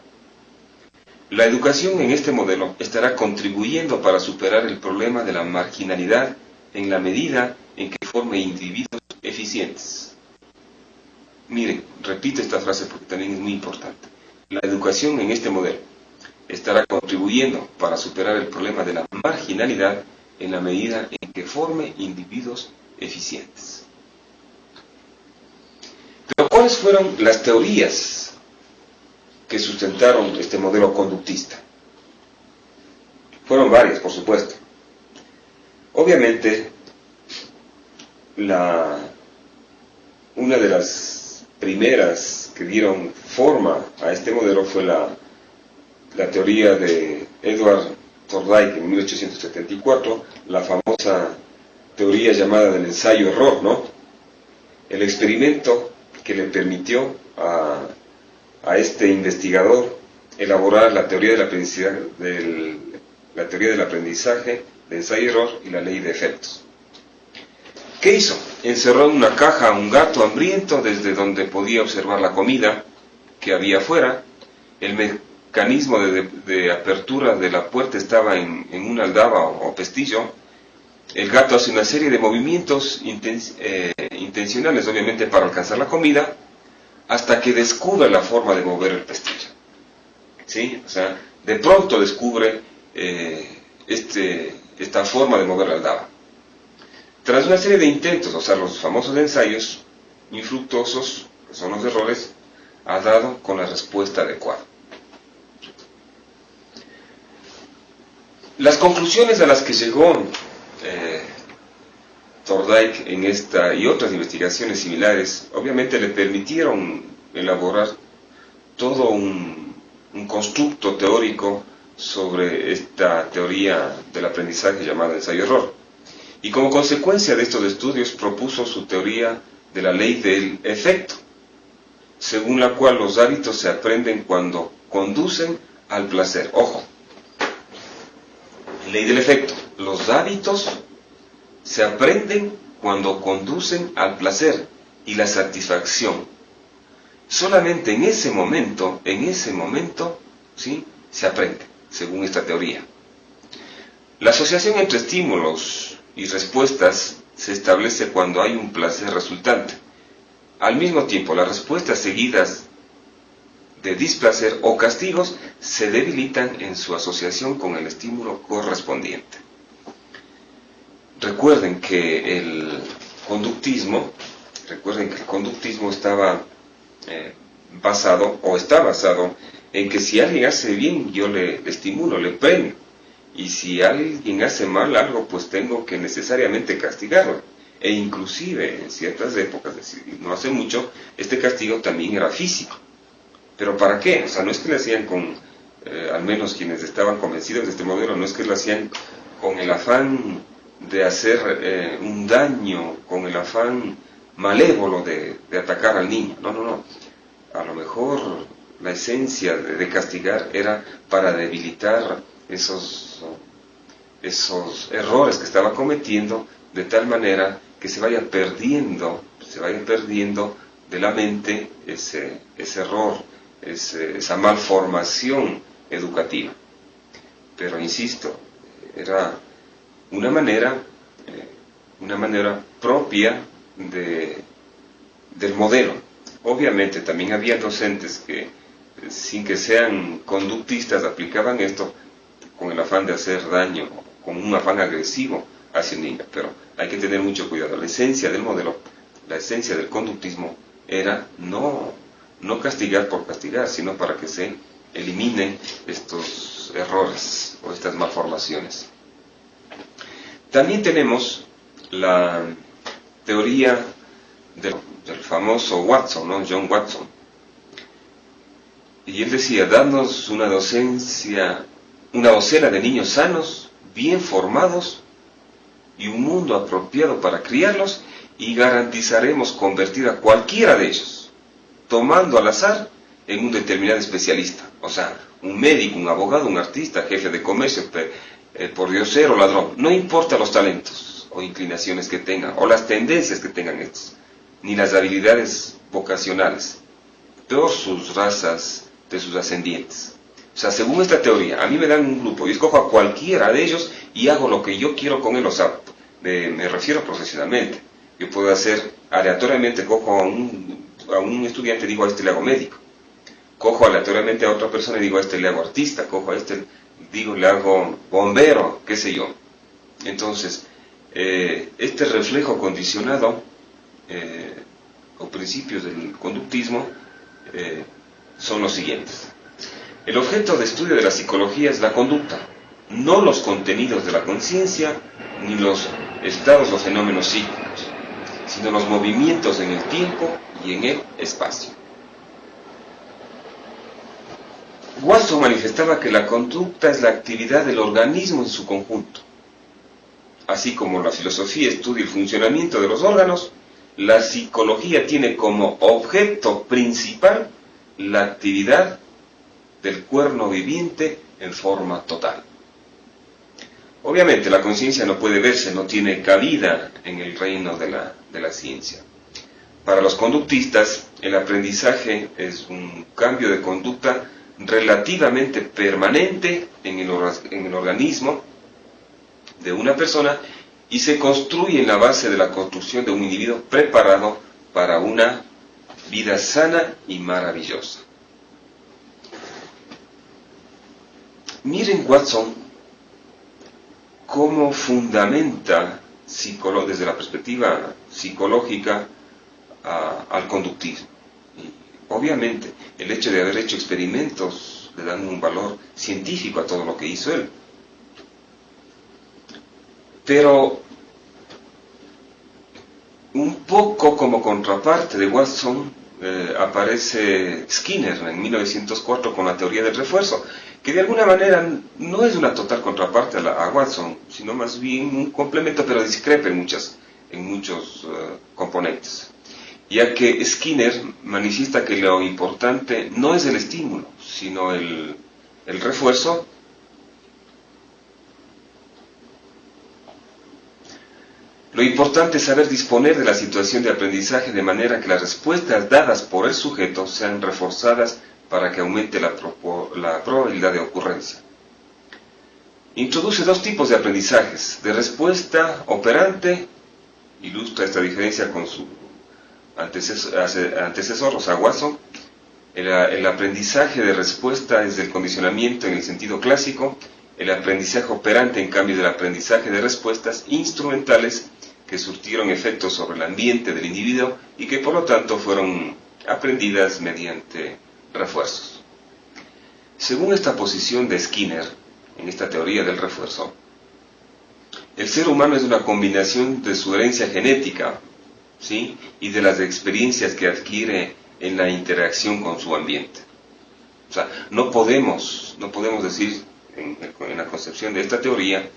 La educación en este modelo estará contribuyendo para superar el problema de la marginalidad en la medida en que forme individuos eficientes. Miren, repito esta frase porque también es muy importante. La educación en este modelo estará contribuyendo para superar el problema de la marginalidad en la medida en que forme individuos eficientes. Pero ¿cuáles fueron las teorías que sustentaron este modelo conductista? Fueron varias, por supuesto. Obviamente, una de las primeras que dieron forma a este modelo fue la teoría de Edward Thorndike en 1874, la famosa teoría llamada del ensayo-error, ¿no? El experimento que le permitió a este investigador elaborar la teoría del aprendizaje, de ensayo-error y la ley de efectos. ¿Qué hizo? Encerró en una caja a un gato hambriento desde donde podía observar la comida que había afuera. El mecanismo de apertura de la puerta estaba en una aldaba o pestillo. El gato hace una serie de movimientos intencionales, obviamente, para alcanzar la comida, hasta que descubre la forma de mover el pestillo. ¿Sí? O sea, de pronto descubre esta forma de mover la aldaba. Tras una serie de intentos, o sea, los famosos ensayos infructuosos, que son los errores, ha dado con la respuesta adecuada. Las conclusiones a las que llegó Thorndike en esta y otras investigaciones similares, obviamente le permitieron elaborar todo un constructo teórico sobre esta teoría del aprendizaje llamada ensayo-error. Y como consecuencia de estos estudios propuso su teoría de la ley del efecto, según la cual los hábitos se aprenden cuando conducen al placer. Ojo, ley del efecto. Los hábitos se aprenden cuando conducen al placer y la satisfacción. Solamente en ese momento, ¿sí?, se aprende, según esta teoría. La asociación entre estímulos y respuestas se establece cuando hay un placer resultante. Al mismo tiempo, las respuestas seguidas de displacer o castigos se debilitan en su asociación con el estímulo correspondiente. Recuerden que el conductismo estaba está basado en que si alguien hace bien, yo le estimulo, le premio. Y si alguien hace mal algo, pues tengo que necesariamente castigarlo. E inclusive en ciertas épocas, es decir, no hace mucho, este castigo también era físico. ¿Pero para qué? O sea, no es que lo hacían al menos quienes estaban convencidos de este modelo, no es que lo hacían con el afán de hacer un daño, con el afán malévolo de atacar al niño. No. A lo mejor la esencia de castigar era para debilitar esos errores que estaba cometiendo, de tal manera que se vaya perdiendo de la mente ese error, esa malformación educativa. Pero insisto, era una manera propia del modelo. Obviamente también había docentes que, sin que sean conductistas, aplicaban esto con el afán de hacer daño, con un afán agresivo hacia el niño. Pero hay que tener mucho cuidado. La esencia del modelo, la esencia del conductismo era no castigar por castigar, sino para que se eliminen estos errores o estas malformaciones. También tenemos la teoría del famoso Watson, ¿no? John Watson. Y él decía: danos una docena de niños sanos, bien formados y un mundo apropiado para criarlos, y garantizaremos convertir a cualquiera de ellos, tomando al azar, en un determinado especialista. O sea, un médico, un abogado, un artista, jefe de comercio, pordiosero, ladrón. No importa los talentos o inclinaciones que tengan, o las tendencias que tengan estos, ni las habilidades vocacionales, peor sus razas de sus ascendientes. O sea, según esta teoría, a mí me dan un grupo, yo escojo a cualquiera de ellos y hago lo que yo quiero con él. O sea, me refiero profesionalmente. Yo puedo hacer aleatoriamente, cojo a un estudiante y digo: a este le hago médico. Cojo aleatoriamente a otra persona y digo: a este le hago artista. Cojo a este, digo, le hago bombero, qué sé yo. Entonces, este reflejo condicionado o principios del conductismo son los siguientes. El objeto de estudio de la psicología es la conducta, no los contenidos de la conciencia, ni los estados o fenómenos psíquicos, sino los movimientos en el tiempo y en el espacio. Watson manifestaba que la conducta es la actividad del organismo en su conjunto. Así como la filosofía estudia el funcionamiento de los órganos, la psicología tiene como objeto principal la actividad del cuerno viviente en forma total. Obviamente la conciencia no puede verse, no tiene cabida en el reino de la ciencia. Para los conductistas, el aprendizaje es un cambio de conducta relativamente permanente en el organismo de una persona y se construye en la base de la construcción de un individuo preparado para una vida sana y maravillosa. Miren Watson cómo fundamenta desde la perspectiva psicológica al conductismo. Y obviamente el hecho de haber hecho experimentos le dan un valor científico a todo lo que hizo él. Pero un poco como contraparte de Watson aparece Skinner en 1904 con la teoría del refuerzo, que de alguna manera no es una total contraparte a Watson, sino más bien un complemento, pero discrepa en muchos componentes, ya que Skinner manifiesta que lo importante no es el estímulo, sino el refuerzo. Lo importante es saber disponer de la situación de aprendizaje de manera que las respuestas dadas por el sujeto sean reforzadas para que aumente la probabilidad de ocurrencia. Introduce dos tipos de aprendizajes: de respuesta operante, ilustra esta diferencia con su antecesor, o sea, Watson. El aprendizaje de respuesta es del condicionamiento en el sentido clásico, el aprendizaje operante, en cambio, del aprendizaje de respuestas instrumentales que surtieron efectos sobre el ambiente del individuo y que por lo tanto fueron aprendidas mediante refuerzos. Según esta posición de Skinner, en esta teoría del refuerzo, el ser humano es una combinación de su herencia genética, ¿sí?, y de las experiencias que adquiere en la interacción con su ambiente. O sea, no podemos decir en la concepción de esta teoría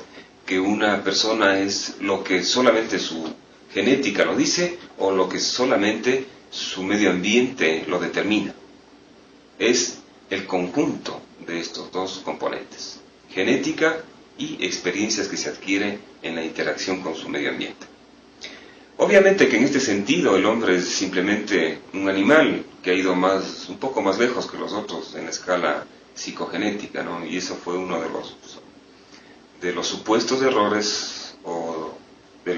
que una persona es lo que solamente su genética lo dice o lo que solamente su medio ambiente lo determina. Es el conjunto de estos dos componentes, genética y experiencias que se adquiere en la interacción con su medio ambiente. Obviamente que en este sentido el hombre es simplemente un animal que ha ido un poco más lejos que los otros en la escala psicogenética, ¿no? Y eso fue uno de los supuestos errores o de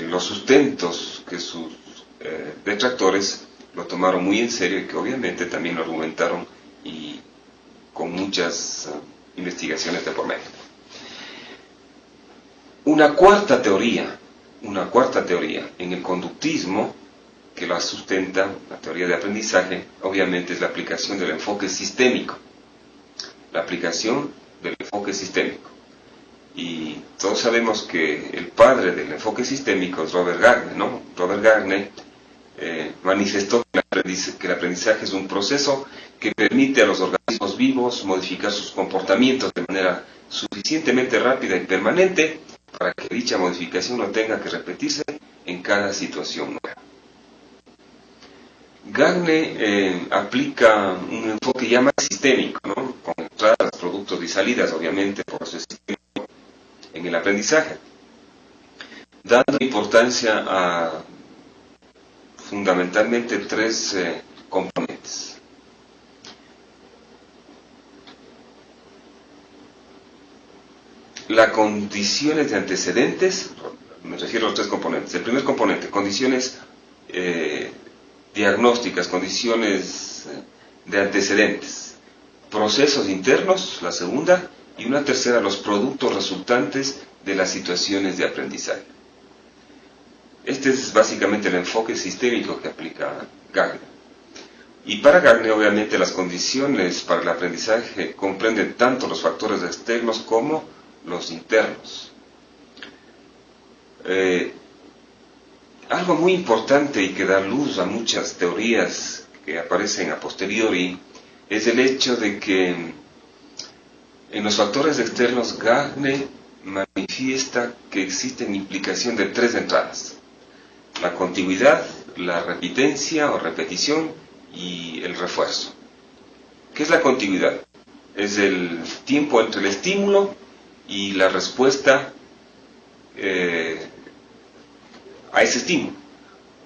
los sustentos que sus detractores lo tomaron muy en serio y que obviamente también lo argumentaron y con muchas investigaciones de por medio. Una cuarta teoría en el conductismo que la sustenta, la teoría de aprendizaje, obviamente es la aplicación del enfoque sistémico. La aplicación del enfoque sistémico. Y todos sabemos que el padre del enfoque sistémico es Robert Gardner, ¿no? Robert Gardner manifestó que el aprendizaje es un proceso que permite a los organismos vivos modificar sus comportamientos de manera suficientemente rápida y permanente para que dicha modificación no tenga que repetirse en cada situación nueva. Gardner aplica un enfoque ya más sistémico, ¿no?, con entradas, productos y salidas, obviamente, por eso es sistémico en el aprendizaje, dando importancia a fundamentalmente tres componentes. Las condiciones de antecedentes, me refiero a los tres componentes. El primer componente, condiciones diagnósticas, condiciones de antecedentes, procesos internos, la segunda, y una tercera, los productos resultantes de las situaciones de aprendizaje. Este es básicamente el enfoque sistémico que aplica Gardner. Y para Gardner, obviamente, las condiciones para el aprendizaje comprenden tanto los factores externos como los internos. Algo muy importante y que da luz a muchas teorías que aparecen a posteriori es el hecho de que en los factores externos Gardner manifiesta que existe una implicación de tres entradas: la contigüidad, la repitencia o repetición y el refuerzo. ¿Qué es la contigüidad? Es el tiempo entre el estímulo y la respuesta a ese estímulo.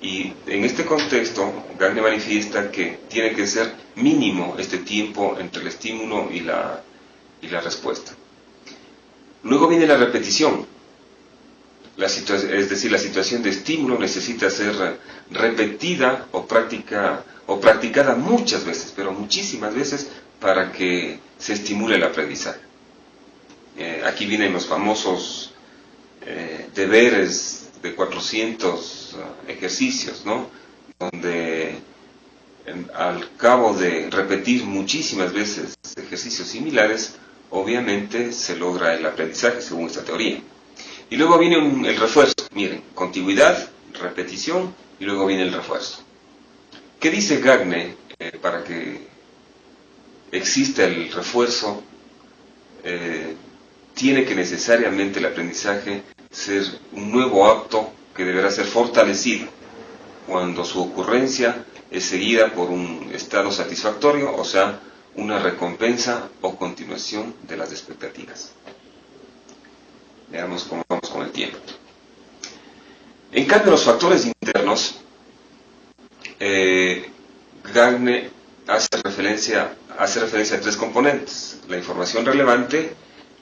Y en este contexto, Gagné manifiesta que tiene que ser mínimo este tiempo entre el estímulo y la respuesta. Luego viene la repetición. Es decir, la situación de estímulo necesita ser repetida o practicada muchas veces, pero muchísimas veces, para que se estimule el aprendizaje. Aquí vienen los famosos deberes de 400 ejercicios, ¿no? Donde al cabo de repetir muchísimas veces ejercicios similares, obviamente se logra el aprendizaje según esta teoría. Y luego viene el refuerzo. Miren, continuidad, repetición, y luego viene el refuerzo. ¿Qué dice Gagné para que exista el refuerzo? Tiene que necesariamente el aprendizaje ser un nuevo acto que deberá ser fortalecido cuando su ocurrencia es seguida por un estado satisfactorio, o sea, una recompensa o continuación de las expectativas. Veamos cómo vamos con el tiempo. En cambio, los factores internos, Gagné hace referencia a tres componentes: la información relevante,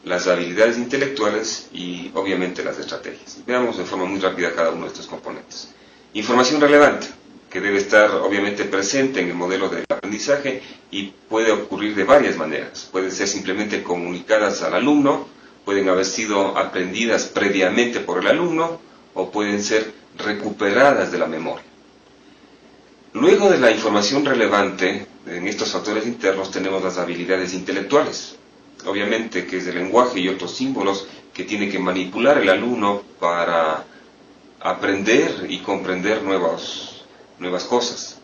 las habilidades intelectuales y obviamente las estrategias. Veamos de forma muy rápida cada uno de estos componentes. Información relevante, que debe estar obviamente presente en el modelo del aprendizaje y puede ocurrir de varias maneras. Pueden ser simplemente comunicadas al alumno, pueden haber sido aprendidas previamente por el alumno o pueden ser recuperadas de la memoria. Luego de la información relevante, en estos factores internos tenemos las habilidades intelectuales, obviamente, que es el lenguaje y otros símbolos que tiene que manipular el alumno para aprender y comprender nuevas cosas.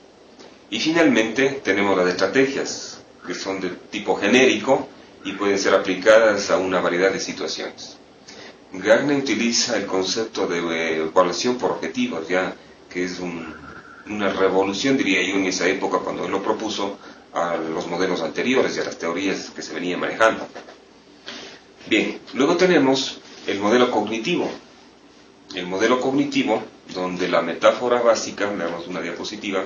Y finalmente tenemos las estrategias, que son de tipo genérico y pueden ser aplicadas a una variedad de situaciones. Gagné utiliza el concepto de evaluación por objetivos, ya que es una revolución, diría yo, en esa época cuando él lo propuso, a los modelos anteriores y a las teorías que se venían manejando. Bien, luego tenemos el modelo cognitivo. El modelo cognitivo, donde la metáfora básica, veamos una diapositiva.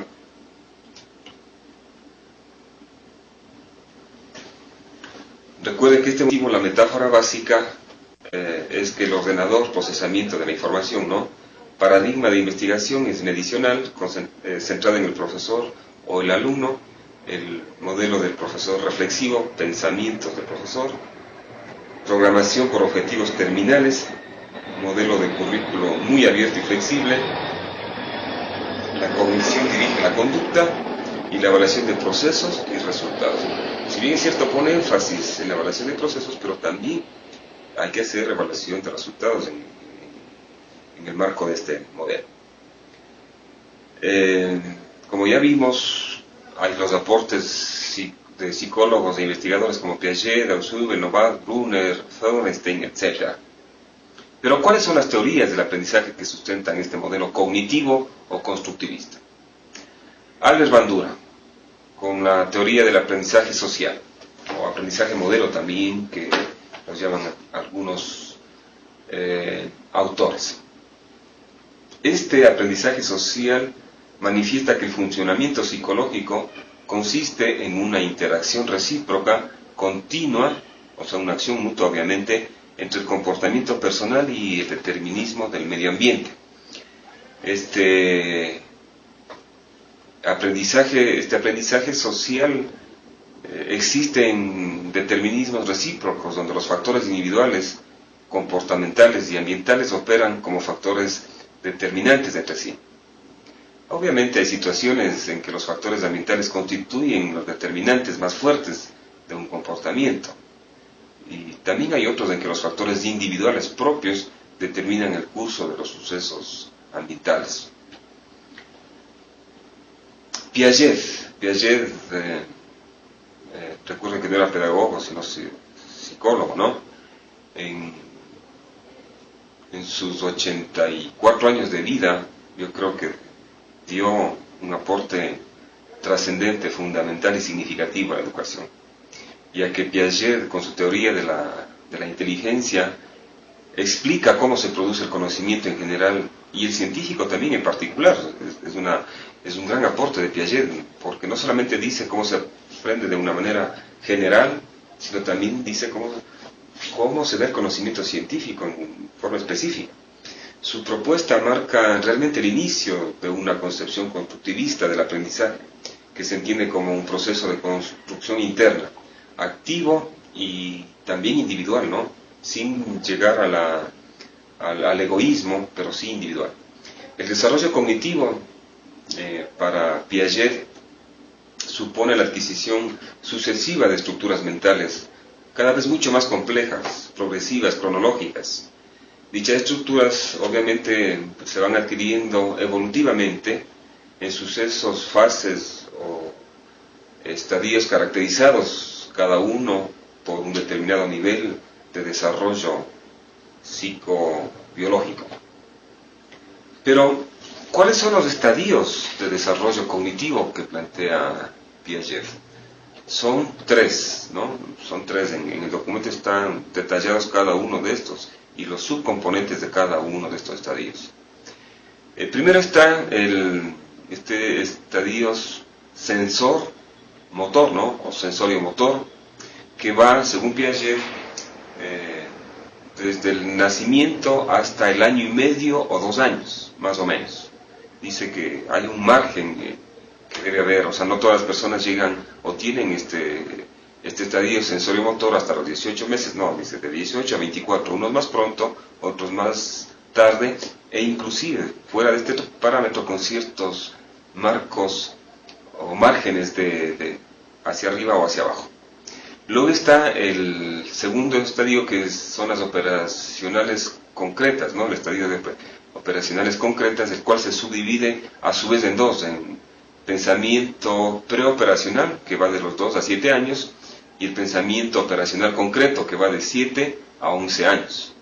Recuerden que este motivo, la metáfora básica, es que el ordenador, procesamiento de la información, ¿no? Paradigma de investigación es medicional, centrada en el profesor o el alumno. El modelo del profesor reflexivo, pensamientos del profesor. Programación por objetivos terminales, modelo de currículo muy abierto y flexible. La cognición dirige la conducta y la evaluación de procesos y resultados. Si bien es cierto, pone énfasis en la evaluación de procesos, pero también hay que hacer evaluación de resultados en el marco de este modelo. Como ya vimos, hay los aportes de psicólogos e investigadores como Piaget, Dausube, Novak, Brunner, Feuerstein, etc. Pero ¿cuáles son las teorías del aprendizaje que sustentan este modelo cognitivo o constructivista? Albert Bandura, con la teoría del aprendizaje social, o aprendizaje modelo también, que los llaman algunos autores. Este aprendizaje social manifiesta que el funcionamiento psicológico consiste en una interacción recíproca, continua, o sea, una acción mutua, obviamente, entre el comportamiento personal y el determinismo del medio ambiente. Este aprendizaje social existe en determinismos recíprocos, donde los factores individuales, comportamentales y ambientales operan como factores determinantes entre sí. Obviamente hay situaciones en que los factores ambientales constituyen los determinantes más fuertes de un comportamiento. Y también hay otros en que los factores individuales propios determinan el curso de los sucesos ambientales. Piaget, recuerden que no era pedagogo, sino psicólogo, ¿no? En sus 84 años de vida, yo creo que dio un aporte trascendente, fundamental y significativo a la educación, ya que Piaget, con su teoría de la de la inteligencia explica cómo se produce el conocimiento en general y el científico también en particular. Es un gran aporte de Piaget, porque no solamente dice cómo se aprende de una manera general, sino también dice cómo se da el conocimiento científico en forma específica. Su propuesta marca realmente el inicio de una concepción constructivista del aprendizaje, que se entiende como un proceso de construcción interna, activo y también individual, ¿no? Sin llegar al egoísmo, pero sí individual. El desarrollo cognitivo, para Piaget, supone la adquisición sucesiva de estructuras mentales, cada vez mucho más complejas, progresivas, cronológicas. Dichas estructuras obviamente se van adquiriendo evolutivamente en sucesos, fases o estadios caracterizados cada uno por un determinado nivel de desarrollo psicobiológico. Pero, ¿cuáles son los estadios de desarrollo cognitivo que plantea Piaget? Son tres, ¿no? Son tres, en el documento están detallados cada uno de estos y los subcomponentes de cada uno de estos estadios. Primero está este estadio sensor-motor, ¿no? O sensorio-motor, que va, según Piaget, desde el nacimiento hasta el año y medio o 2 años, más o menos. Dice que hay un margen que debe haber, o sea, no todas las personas llegan o tienen este estadio sensorio-motor hasta los 18 meses, no, dice de 18 a 24, unos más pronto, otros más tarde, e inclusive fuera de este parámetro con ciertos marcos o márgenes de hacia arriba o hacia abajo. Luego está el segundo estadio, que son las operacionales concretas, ¿no? El estadio de operacionales concretas, el cual se subdivide a su vez en dos, en pensamiento preoperacional, que va de los 2 a 7 años, y el pensamiento operacional concreto, que va de 7 a 11 años.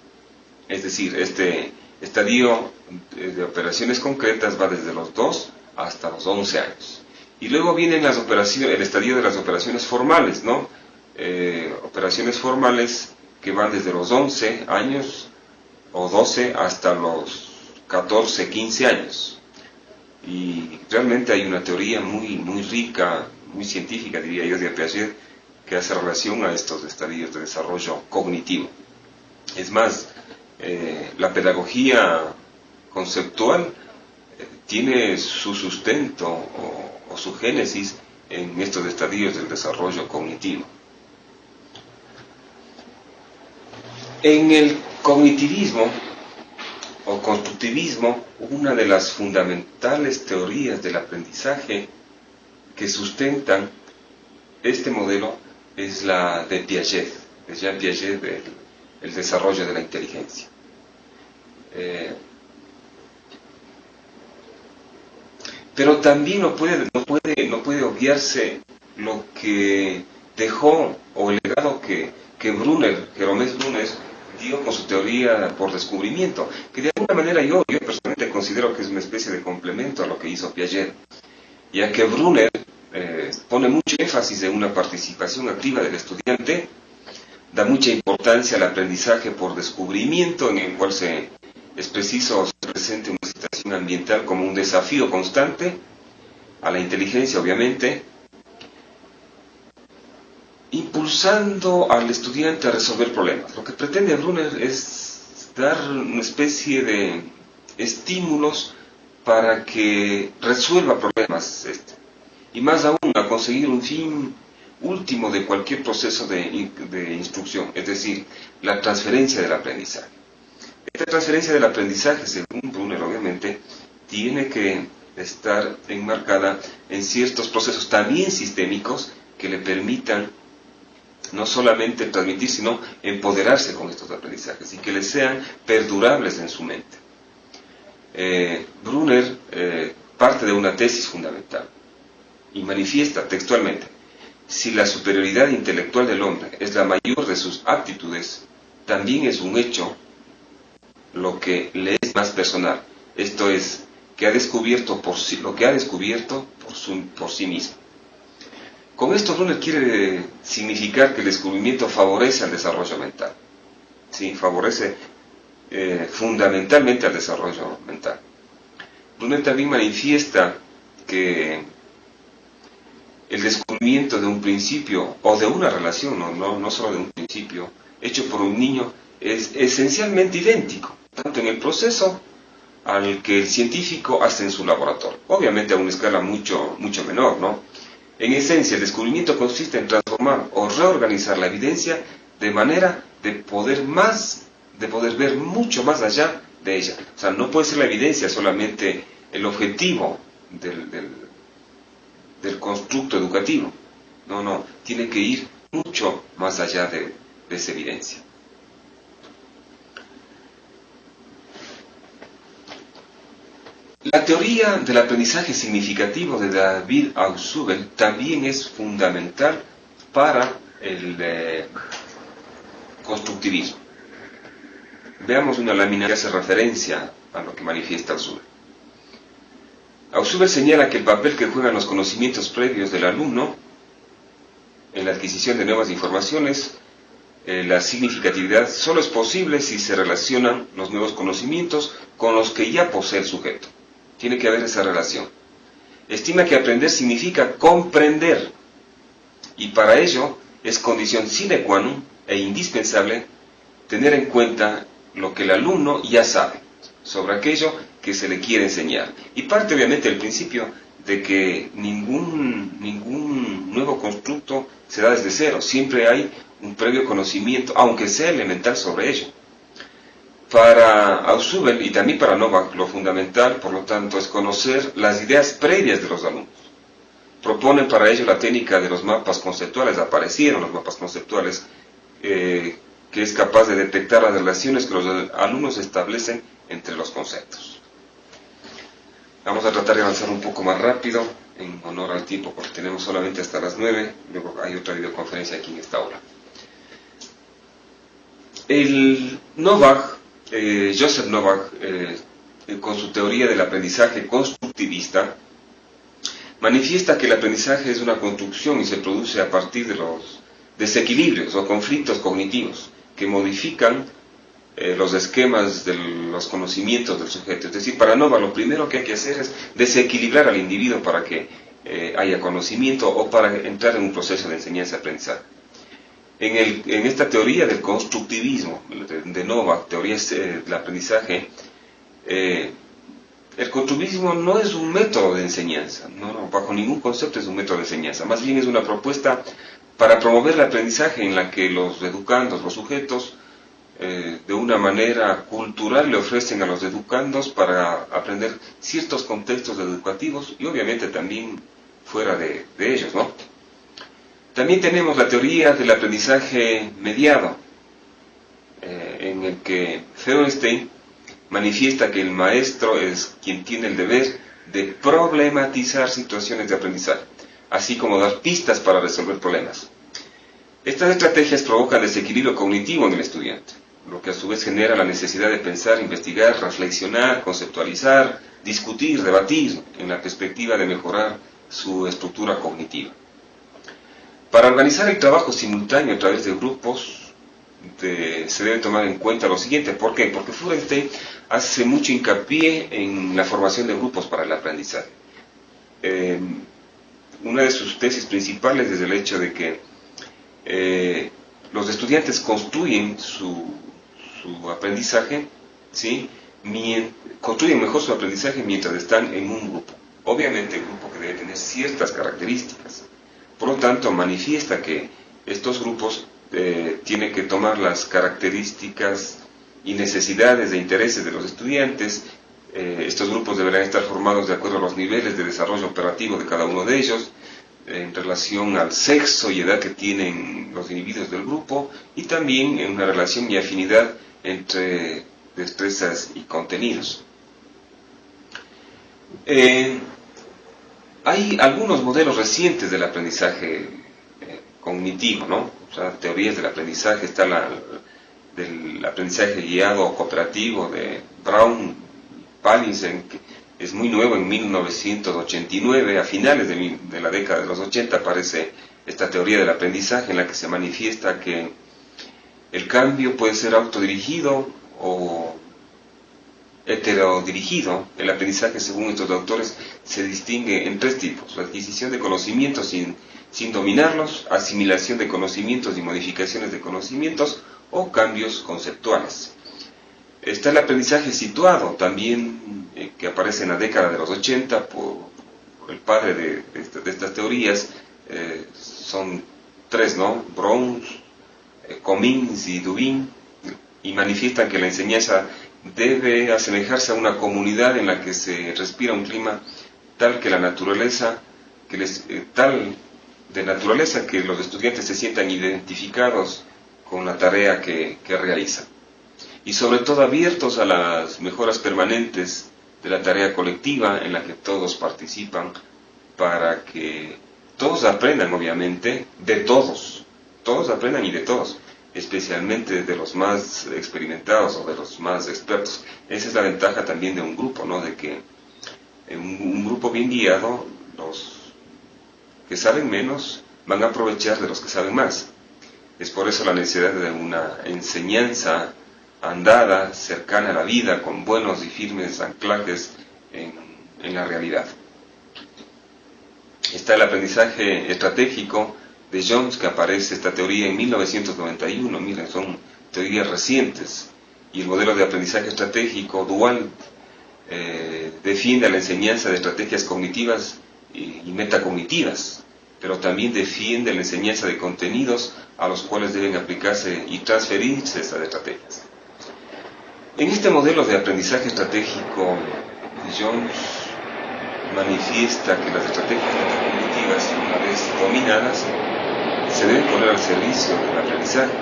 Es decir, este estadio de operaciones concretas va desde los 2 hasta los 11 años. Y luego vienen las operaciones, el estadio de las operaciones formales, ¿no? Operaciones formales que van desde los 11 años o 12 hasta los 14, 15 años. Y realmente hay una teoría muy rica, muy científica, diría yo, de Piaget, que hace relación a estos estadios de desarrollo cognitivo. Es más, la pedagogía conceptual tiene su sustento o su génesis en estos estadios del desarrollo cognitivo. En el cognitivismo o constructivismo, una de las fundamentales teorías del aprendizaje que sustentan este modelo es la de Piaget, de Jean Piaget, el desarrollo de la inteligencia. Pero también no puede obviarse lo que dejó, o el legado que Jeromés Brunner, dio con su teoría por descubrimiento, que de alguna manera yo personalmente considero que es una especie de complemento a lo que hizo Piaget, ya que Brunner pone mucho énfasis en una participación activa del estudiante, da mucha importancia al aprendizaje por descubrimiento, en el cual es preciso se presente una situación ambiental como un desafío constante a la inteligencia, obviamente, impulsando al estudiante a resolver problemas. Lo que pretende Brunner es dar una especie de estímulos para que resuelva problemas, y más aún a conseguir un fin último de cualquier proceso de instrucción, es decir, la transferencia del aprendizaje. Esta transferencia del aprendizaje, según Brunner, obviamente, tiene que estar enmarcada en ciertos procesos también sistémicos que le permitan no solamente transmitir, sino empoderarse con estos aprendizajes y que les sean perdurables en su mente. Brunner parte de una tesis fundamental y manifiesta textualmente: si la superioridad intelectual del hombre es la mayor de sus aptitudes, también es un hecho lo que le es más personal, esto es, que ha descubierto lo que ha descubierto por sí mismo. Con esto Brunner quiere significar que el descubrimiento favorece al desarrollo mental. ¿sí? Favorece fundamentalmente al desarrollo mental. Brunel también manifiesta que el descubrimiento de un principio o de una relación, no solo de un principio, hecho por un niño, es esencialmente idéntico, tanto en el proceso al que el científico hace en su laboratorio. Obviamente a una escala mucho menor, ¿no? En esencia, el descubrimiento consiste en transformar o reorganizar la evidencia de manera de poder ver mucho más allá de ella. O sea, no puede ser la evidencia solamente el objetivo del constructo educativo. No, tiene que ir mucho más allá de esa evidencia. La teoría del aprendizaje significativo de David Ausubel también es fundamental para el constructivismo. Veamos una lámina que hace referencia a lo que manifiesta Ausubel. Ausubel señala que el papel que juegan los conocimientos previos del alumno en la adquisición de nuevas informaciones, la significatividad solo es posible si se relacionan los nuevos conocimientos con los que ya posee el sujeto. Tiene que haber esa relación. Estima que aprender significa comprender, y para ello es condición sine qua non e indispensable tener en cuenta lo que el alumno ya sabe sobre aquello que se le quiere enseñar. Y parte obviamente del principio de que ningún nuevo constructo se da desde cero. Siempre hay un previo conocimiento, aunque sea elemental, sobre ello. Para Ausubel y también para Novak, lo fundamental, por lo tanto, es conocer las ideas previas de los alumnos. Proponen para ello la técnica de los mapas conceptuales. Aparecieron los mapas conceptuales, que es capaz de detectar las relaciones que los alumnos establecen entre los conceptos. Vamos a tratar de avanzar un poco más rápido, en honor al tiempo, porque tenemos solamente hasta las 9, luego hay otra videoconferencia aquí en esta aula. Joseph Novak, con su teoría del aprendizaje constructivista, manifiesta que el aprendizaje es una construcción y se produce a partir de los desequilibrios o conflictos cognitivos que modifican los esquemas de los conocimientos del sujeto. Es decir, para Novak lo primero que hay que hacer es desequilibrar al individuo para que haya conocimiento o para entrar en un proceso de enseñanza-aprendizaje. En esta teoría del constructivismo de Novak, teoría del aprendizaje, el constructivismo no es un método de enseñanza, bajo ningún concepto es un método de enseñanza, más bien es una propuesta para promover el aprendizaje en la que los educandos, los sujetos, de una manera cultural le ofrecen a los educandos para aprender ciertos contextos educativos y obviamente también fuera de ellos, ¿no? También tenemos la teoría del aprendizaje mediado, en el que Feuerstein manifiesta que el maestro es quien tiene el deber de problematizar situaciones de aprendizaje, así como dar pistas para resolver problemas. Estas estrategias provocan desequilibrio cognitivo en el estudiante, lo que a su vez genera la necesidad de pensar, investigar, reflexionar, conceptualizar, discutir, debatir, en la perspectiva de mejorar su estructura cognitiva. Para organizar el trabajo simultáneo a través de grupos, se debe tomar en cuenta lo siguiente. ¿Por qué? Porque Feuerstein hace mucho hincapié en la formación de grupos para el aprendizaje. Una de sus tesis principales es el hecho de que los estudiantes construyen su aprendizaje, ¿sí? Construyen mejor su aprendizaje mientras están en un grupo. Obviamente el grupo que debe tener ciertas características. Por lo tanto, manifiesta que estos grupos tienen que tomar las características y necesidades e intereses de los estudiantes. Estos grupos deberán estar formados de acuerdo a los niveles de desarrollo operativo de cada uno de ellos, en relación al sexo y edad que tienen los individuos del grupo, y también en una relación y afinidad entre destrezas y contenidos. Hay algunos modelos recientes del aprendizaje cognitivo, ¿no? O sea, teorías del aprendizaje. Está del aprendizaje guiado o cooperativo de Brown, Palinsen, que es muy nuevo, en 1989, a finales de la década de los 80 aparece esta teoría del aprendizaje en la que se manifiesta que El cambio puede ser autodirigido o heterodirigido. El aprendizaje, según estos autores, se distingue en tres tipos: la adquisición de conocimientos sin dominarlos, asimilación de conocimientos y modificaciones de conocimientos, o cambios conceptuales. Está el aprendizaje situado, también que aparece en la década de los 80 por el padre de estas teorías. Son tres, ¿no? Brown, Cummings y Dubin, y manifiestan que la enseñanza debe asemejarse a una comunidad en la que se respira un clima tal que la naturaleza, tal de naturaleza que los estudiantes se sientan identificados con la tarea que realizan, y sobre todo abiertos a las mejoras permanentes de la tarea colectiva en la que todos participan, para que todos aprendan, obviamente, de todos aprendan y de todos, especialmente de los más experimentados o de los más expertos. Esa es la ventaja también de un grupo, ¿no? De que en un grupo bien guiado, los que saben menos van a aprovechar de los que saben más. Es por eso la necesidad de una enseñanza andada, cercana a la vida, con buenos y firmes anclajes en la realidad. Está el aprendizaje estratégico de Jones, que aparece esta teoría en 1991. Miren, son teorías recientes. Y el modelo de aprendizaje estratégico dual defiende la enseñanza de estrategias cognitivas y metacognitivas, pero también defiende la enseñanza de contenidos a los cuales deben aplicarse y transferirse estas estrategias. En este modelo de aprendizaje estratégico, Jones manifiesta que las estrategias metacognitivas, una vez dominadas, se deben poner al servicio del aprendizaje,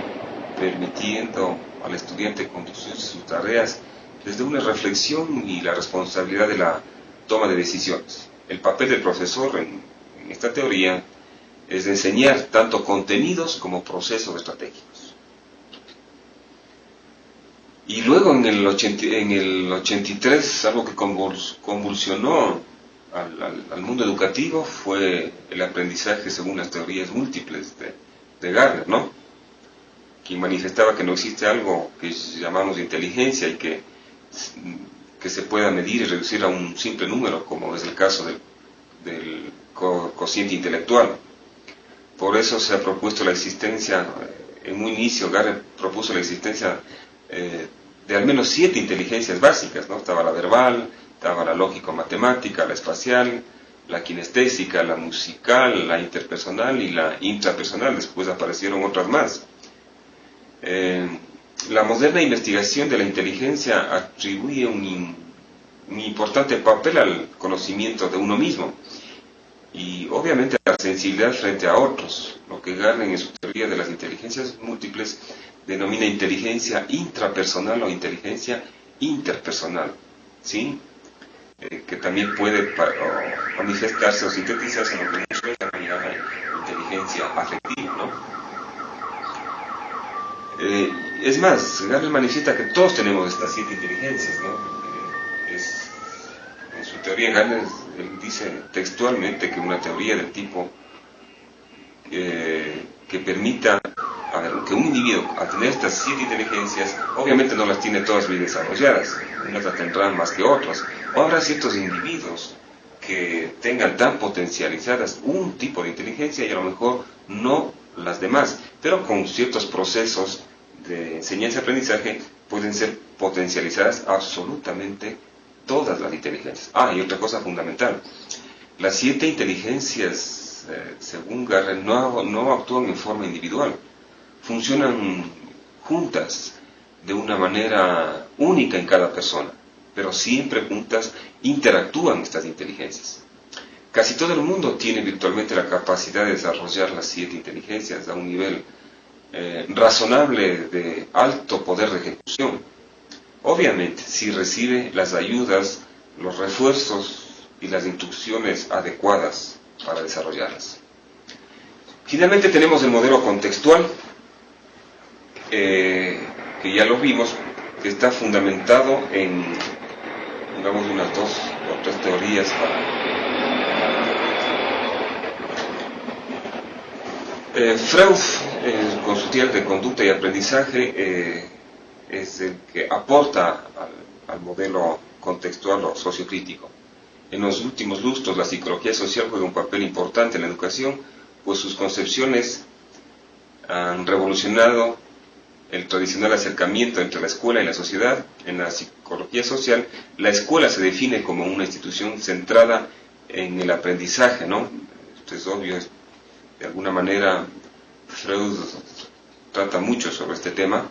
permitiendo al estudiante conducir sus tareas desde una reflexión y la responsabilidad de la toma de decisiones. El papel del profesor en esta teoría es de enseñar tanto contenidos como procesos estratégicos. Y luego en el 83, algo que convulsionó al mundo educativo fue el aprendizaje según las teorías múltiples de Gardner, ¿no? Quien manifestaba que no existe algo que llamamos inteligencia y que se pueda medir y reducir a un simple número, como es el caso del cociente intelectual. Por eso se ha propuesto la existencia, en un inicio Gardner propuso la existencia de al menos 7 inteligencias básicas, ¿no? Estaba la verbal, estaba la lógico-matemática, la espacial, la kinestésica, la musical, la interpersonal y la intrapersonal. Después aparecieron otras más. La moderna investigación de la inteligencia atribuye un importante papel al conocimiento de uno mismo y obviamente a la sensibilidad frente a otros, lo que Gardner en su teoría de las inteligencias múltiples denomina inteligencia intrapersonal o inteligencia interpersonal, ¿sí? Que también puede manifestarse o sintetizarse en lo que muchos llaman inteligencia afectiva, ¿no? Es más, Gardner manifiesta que todos tenemos estas 7 inteligencias, ¿no? En su teoría, Gardner él dice textualmente que una teoría del tipo que permita que un individuo, al tener estas 7 inteligencias, obviamente no las tiene todas bien desarrolladas, unas las tendrán más que otras, o habrá ciertos individuos que tengan tan potencializadas un tipo de inteligencia y a lo mejor no las demás, pero con ciertos procesos de enseñanza-aprendizaje pueden ser potencializadas absolutamente todas las inteligencias. Y otra cosa fundamental, las 7 inteligencias, según Gardner, no actúan en forma individual, funcionan juntas de una manera única en cada persona, pero siempre juntas interactúan estas inteligencias. Casi todo el mundo tiene virtualmente la capacidad de desarrollar las 7 inteligencias a un nivel razonable de alto poder de ejecución. Obviamente, si recibe las ayudas, los refuerzos y las instrucciones adecuadas para desarrollarlas. Finalmente tenemos el modelo contextual, que ya lo vimos, que está fundamentado en, digamos, unas 2 o 3 teorías Freud, con su teoría de conducta y aprendizaje, es el que aporta al modelo contextual o sociocrítico. En los últimos lustros, la psicología social juega un papel importante en la educación, pues sus concepciones han revolucionado el tradicional acercamiento entre la escuela y la sociedad. En la psicología social, la escuela se define como una institución centrada en el aprendizaje, ¿no? Esto es obvio, de alguna manera Freud trata mucho sobre este tema.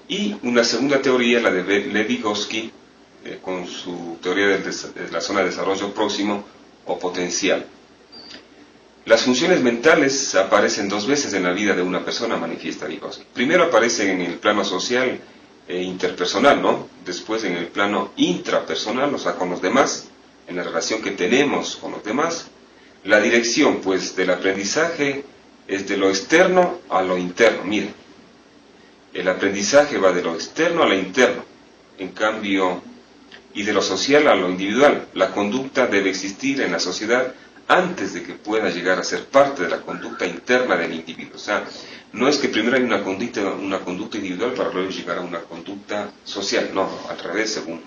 Y una segunda teoría, la de Lev-Vygotsky, con su teoría de la zona de desarrollo próximo o potencial. Las funciones mentales aparecen dos veces en la vida de una persona, manifiesta Vygotsky. Primero aparecen en el plano social e interpersonal, ¿no? Después en el plano intrapersonal, o sea, con los demás, en la relación que tenemos con los demás. La dirección, pues, del aprendizaje es de lo externo a lo interno. Miren, el aprendizaje va de lo externo a lo interno, en cambio, y de lo social a lo individual. La conducta debe existir en la sociedad antes de que pueda llegar a ser parte de la conducta interna del individuo. O sea, no es que primero hay una conducta individual para luego llegar a una conducta social. No, al revés, según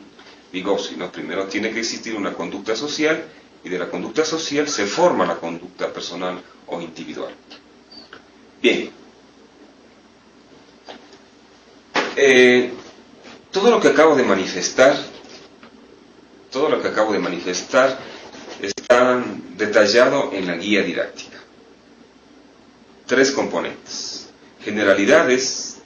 Vygotsky, ¿no? Primero tiene que existir una conducta social y de la conducta social se forma la conducta personal o individual. Bien. Todo lo que acabo de manifestar está detallado en la guía didáctica. Tres componentes: generalidades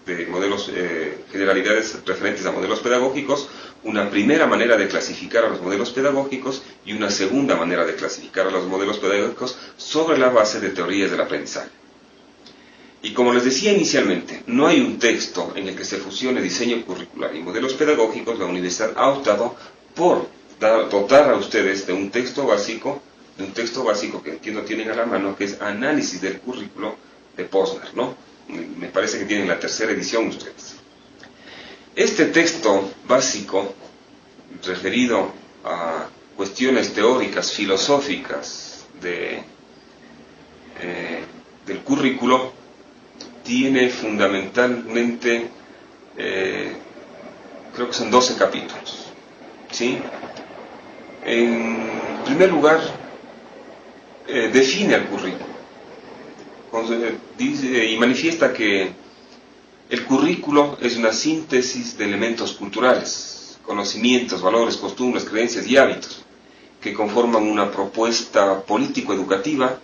referentes a modelos pedagógicos, una primera manera de clasificar a los modelos pedagógicos y una segunda manera de clasificar a los modelos pedagógicos sobre la base de teorías del aprendizaje. Y como les decía inicialmente, no hay un texto en el que se fusione diseño curricular y modelos pedagógicos. La universidad ha optado por dotar a ustedes de un texto básico que entiendo tienen a la mano, que es Análisis del Currículo de Posner, ¿no? Me parece que tienen la tercera edición ustedes. Este texto básico, referido a cuestiones teóricas, filosóficas del currículo, tiene fundamentalmente, creo que son 12 capítulos, ¿sí? En primer lugar, define el currículo. Dice y manifiesta que el currículo es una síntesis de elementos culturales, conocimientos, valores, costumbres, creencias y hábitos, que conforman una propuesta político-educativa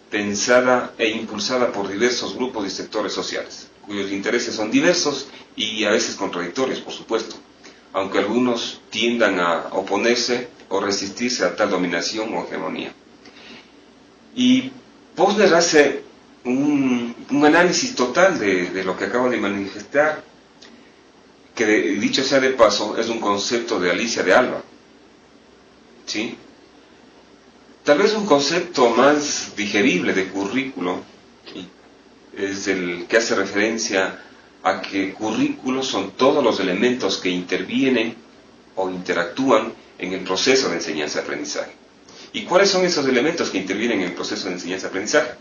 pensada e impulsada por diversos grupos y sectores sociales, cuyos intereses son diversos y a veces contradictorios, por supuesto, aunque algunos tiendan a oponerse o resistirse a tal dominación o hegemonía. Y Posner hace un análisis total de lo que acabo de manifestar, que dicho sea de paso, es un concepto de Alicia de Alba, ¿sí? Tal vez un concepto más digerible de currículo es el que hace referencia a que currículos son todos los elementos que intervienen o interactúan en el proceso de enseñanza-aprendizaje. ¿Y cuáles son esos elementos que intervienen en el proceso de enseñanza-aprendizaje?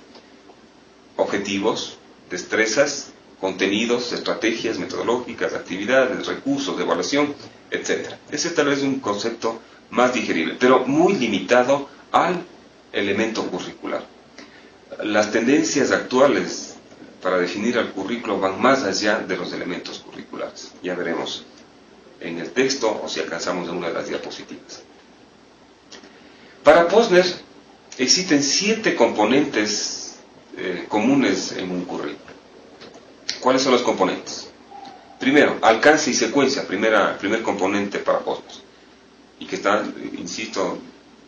Objetivos, destrezas, contenidos, estrategias metodológicas, actividades, recursos de evaluación, etc. Ese tal vez es un concepto más digerible, pero muy limitado al elemento curricular. Las tendencias actuales para definir el currículo van más allá de los elementos curriculares. Ya veremos en el texto o si alcanzamos en una de las diapositivas. Para Posner existen 7 componentes comunes en un currículo. ¿Cuáles son los componentes? Primero, alcance y secuencia, primer componente para Posner, y que está, insisto,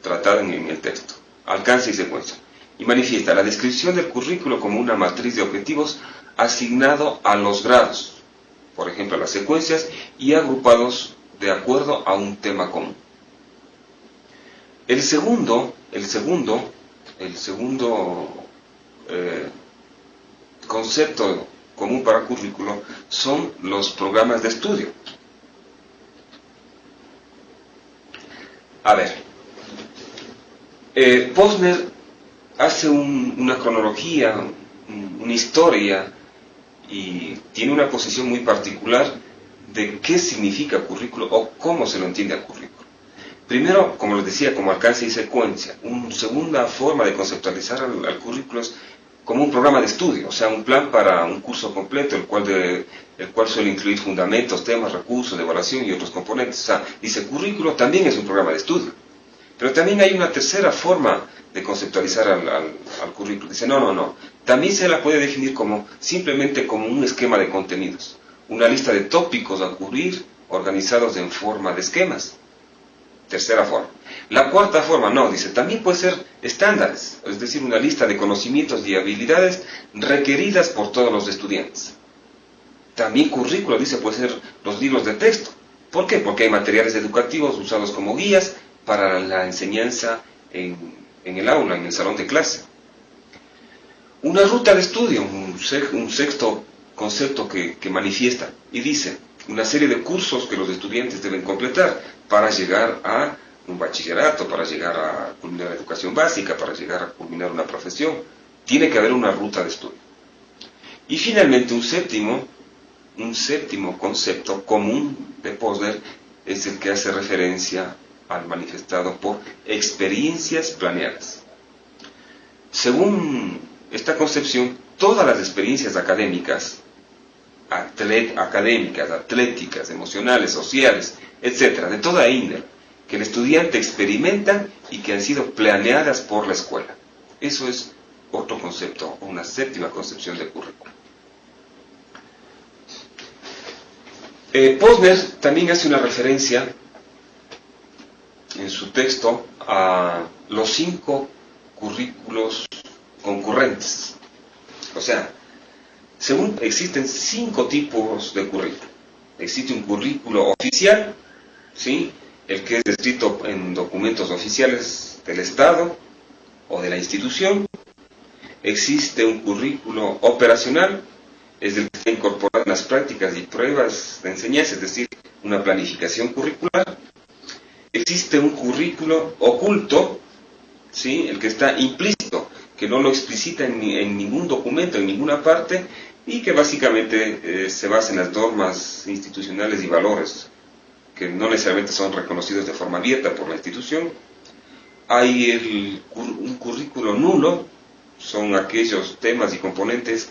tratado en el texto. Alcance y secuencia. Y manifiesta la descripción del currículo como una matriz de objetivos asignado a los grados, por ejemplo, a las secuencias, y agrupados de acuerdo a un tema común. El segundo concepto común para currículo son los programas de estudio. A ver, Posner hace una cronología una historia y tiene una posición muy particular de qué significa currículo o cómo se lo entiende al currículo. Primero, como les decía, como alcance y secuencia. Una segunda forma de conceptualizar al currículo es como un programa de estudio, o sea, un plan para un curso completo, el cual suele incluir fundamentos, temas, recursos de evaluación y otros componentes. O sea, dice currículo también es un programa de estudio. Pero también hay una tercera forma de conceptualizar al currículo. Dice, no. También se la puede definir como simplemente como un esquema de contenidos. Una lista de tópicos a cubrir organizados en forma de esquemas. Tercera forma. La cuarta forma, no, dice, también puede ser estándares, es decir, una lista de conocimientos y habilidades requeridas por todos los estudiantes. También currículo, dice, puede ser los libros de texto. ¿Por qué? Porque hay materiales educativos usados como guías para la enseñanza en el aula, en el salón de clase. Una ruta de estudio, un sexto concepto que manifiesta y dice, una serie de cursos que los estudiantes deben completar para llegar a un bachillerato, para llegar a culminar la educación básica, para llegar a culminar una profesión. Tiene que haber una ruta de estudio. Y finalmente un séptimo concepto común de Posner es el que hace referencia al manifestado por experiencias planeadas. Según esta concepción, todas las experiencias académicas, atléticas, emocionales, sociales, etcétera, de toda índole, que el estudiante experimenta y que han sido planeadas por la escuela. Eso es otro concepto, una séptima concepción del currículo. Posner también hace una referencia en su texto a los 5 currículos concurrentes. O sea, según existen 5 tipos de currículo. Existe un currículo oficial, ¿sí?, el que es descrito en documentos oficiales del Estado o de la institución. Existe un currículo operacional, es el que está incorporado en las prácticas y pruebas de enseñanza, es decir, una planificación curricular. Existe un currículo oculto, ¿sí?, el que está implícito, que no lo explicita en ningún documento, en ninguna parte, y que básicamente se basa en las normas institucionales y valores, que no necesariamente son reconocidos de forma abierta por la institución. Hay un currículo nulo, son aquellos temas y componentes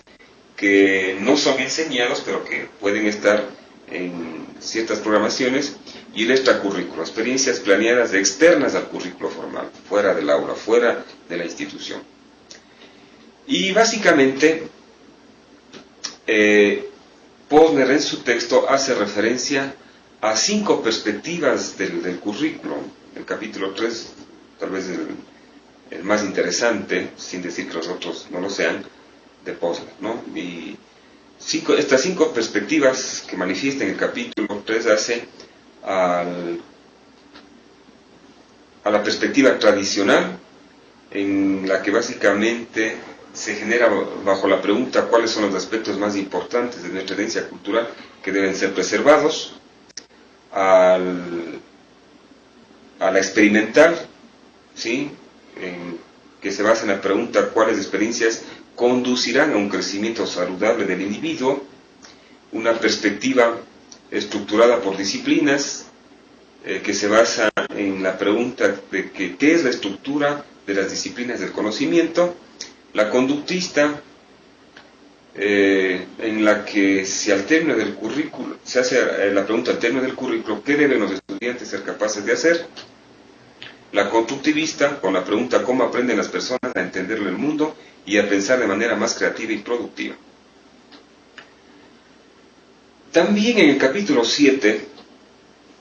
que no son enseñados, pero que pueden estar en ciertas programaciones. Y el extracurrículo, experiencias planeadas externas al currículo formal, fuera del aula, fuera de la institución. Y básicamente, Posner en su texto hace referencia a 5 perspectivas del currículo. El capítulo 3, tal vez el más interesante, sin decir que los otros no lo sean, de Posner, ¿no? Y estas 5 perspectivas que manifiesta en el capítulo 3 hace a la perspectiva tradicional, en la que básicamente se genera bajo la pregunta cuáles son los aspectos más importantes de nuestra herencia cultural que deben ser preservados, a la experimental, ¿sí?, que se basa en la pregunta cuáles experiencias conducirán a un crecimiento saludable del individuo, una perspectiva estructurada por disciplinas, que se basa en la pregunta de qué es la estructura de las disciplinas del conocimiento, la conductista, en la que si al término del currículo, se hace la pregunta al término del currículo, ¿qué deben los estudiantes ser capaces de hacer? La constructivista, con la pregunta ¿cómo aprenden las personas a entender el mundo y a pensar de manera más creativa y productiva? También en el capítulo 7,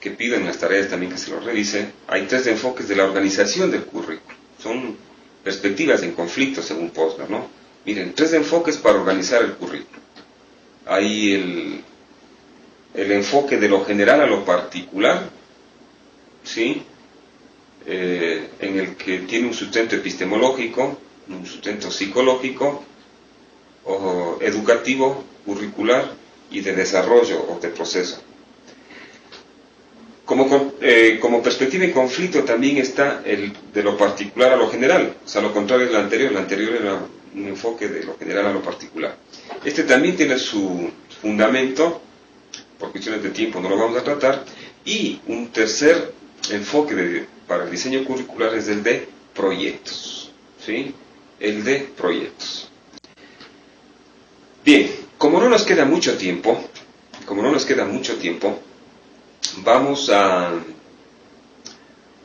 que pido en las tareas también que se lo revise, hay 3 enfoques de la organización del currículo. Son perspectivas en conflicto según Posner, ¿no? Miren, 3 enfoques para organizar el currículo. Hay el enfoque de lo general a lo particular, ¿sí?, en el que tiene un sustento epistemológico, un sustento psicológico, o educativo, curricular y de desarrollo o de proceso. Como perspectiva en conflicto también está el de lo particular a lo general, o sea, lo contrario es lo anterior era un enfoque de lo general a lo particular. Este también tiene su fundamento, por cuestiones de tiempo no lo vamos a tratar, y un tercer enfoque para el diseño curricular es el de proyectos, ¿sí? El de proyectos. Bien, como no nos queda mucho tiempo, vamos a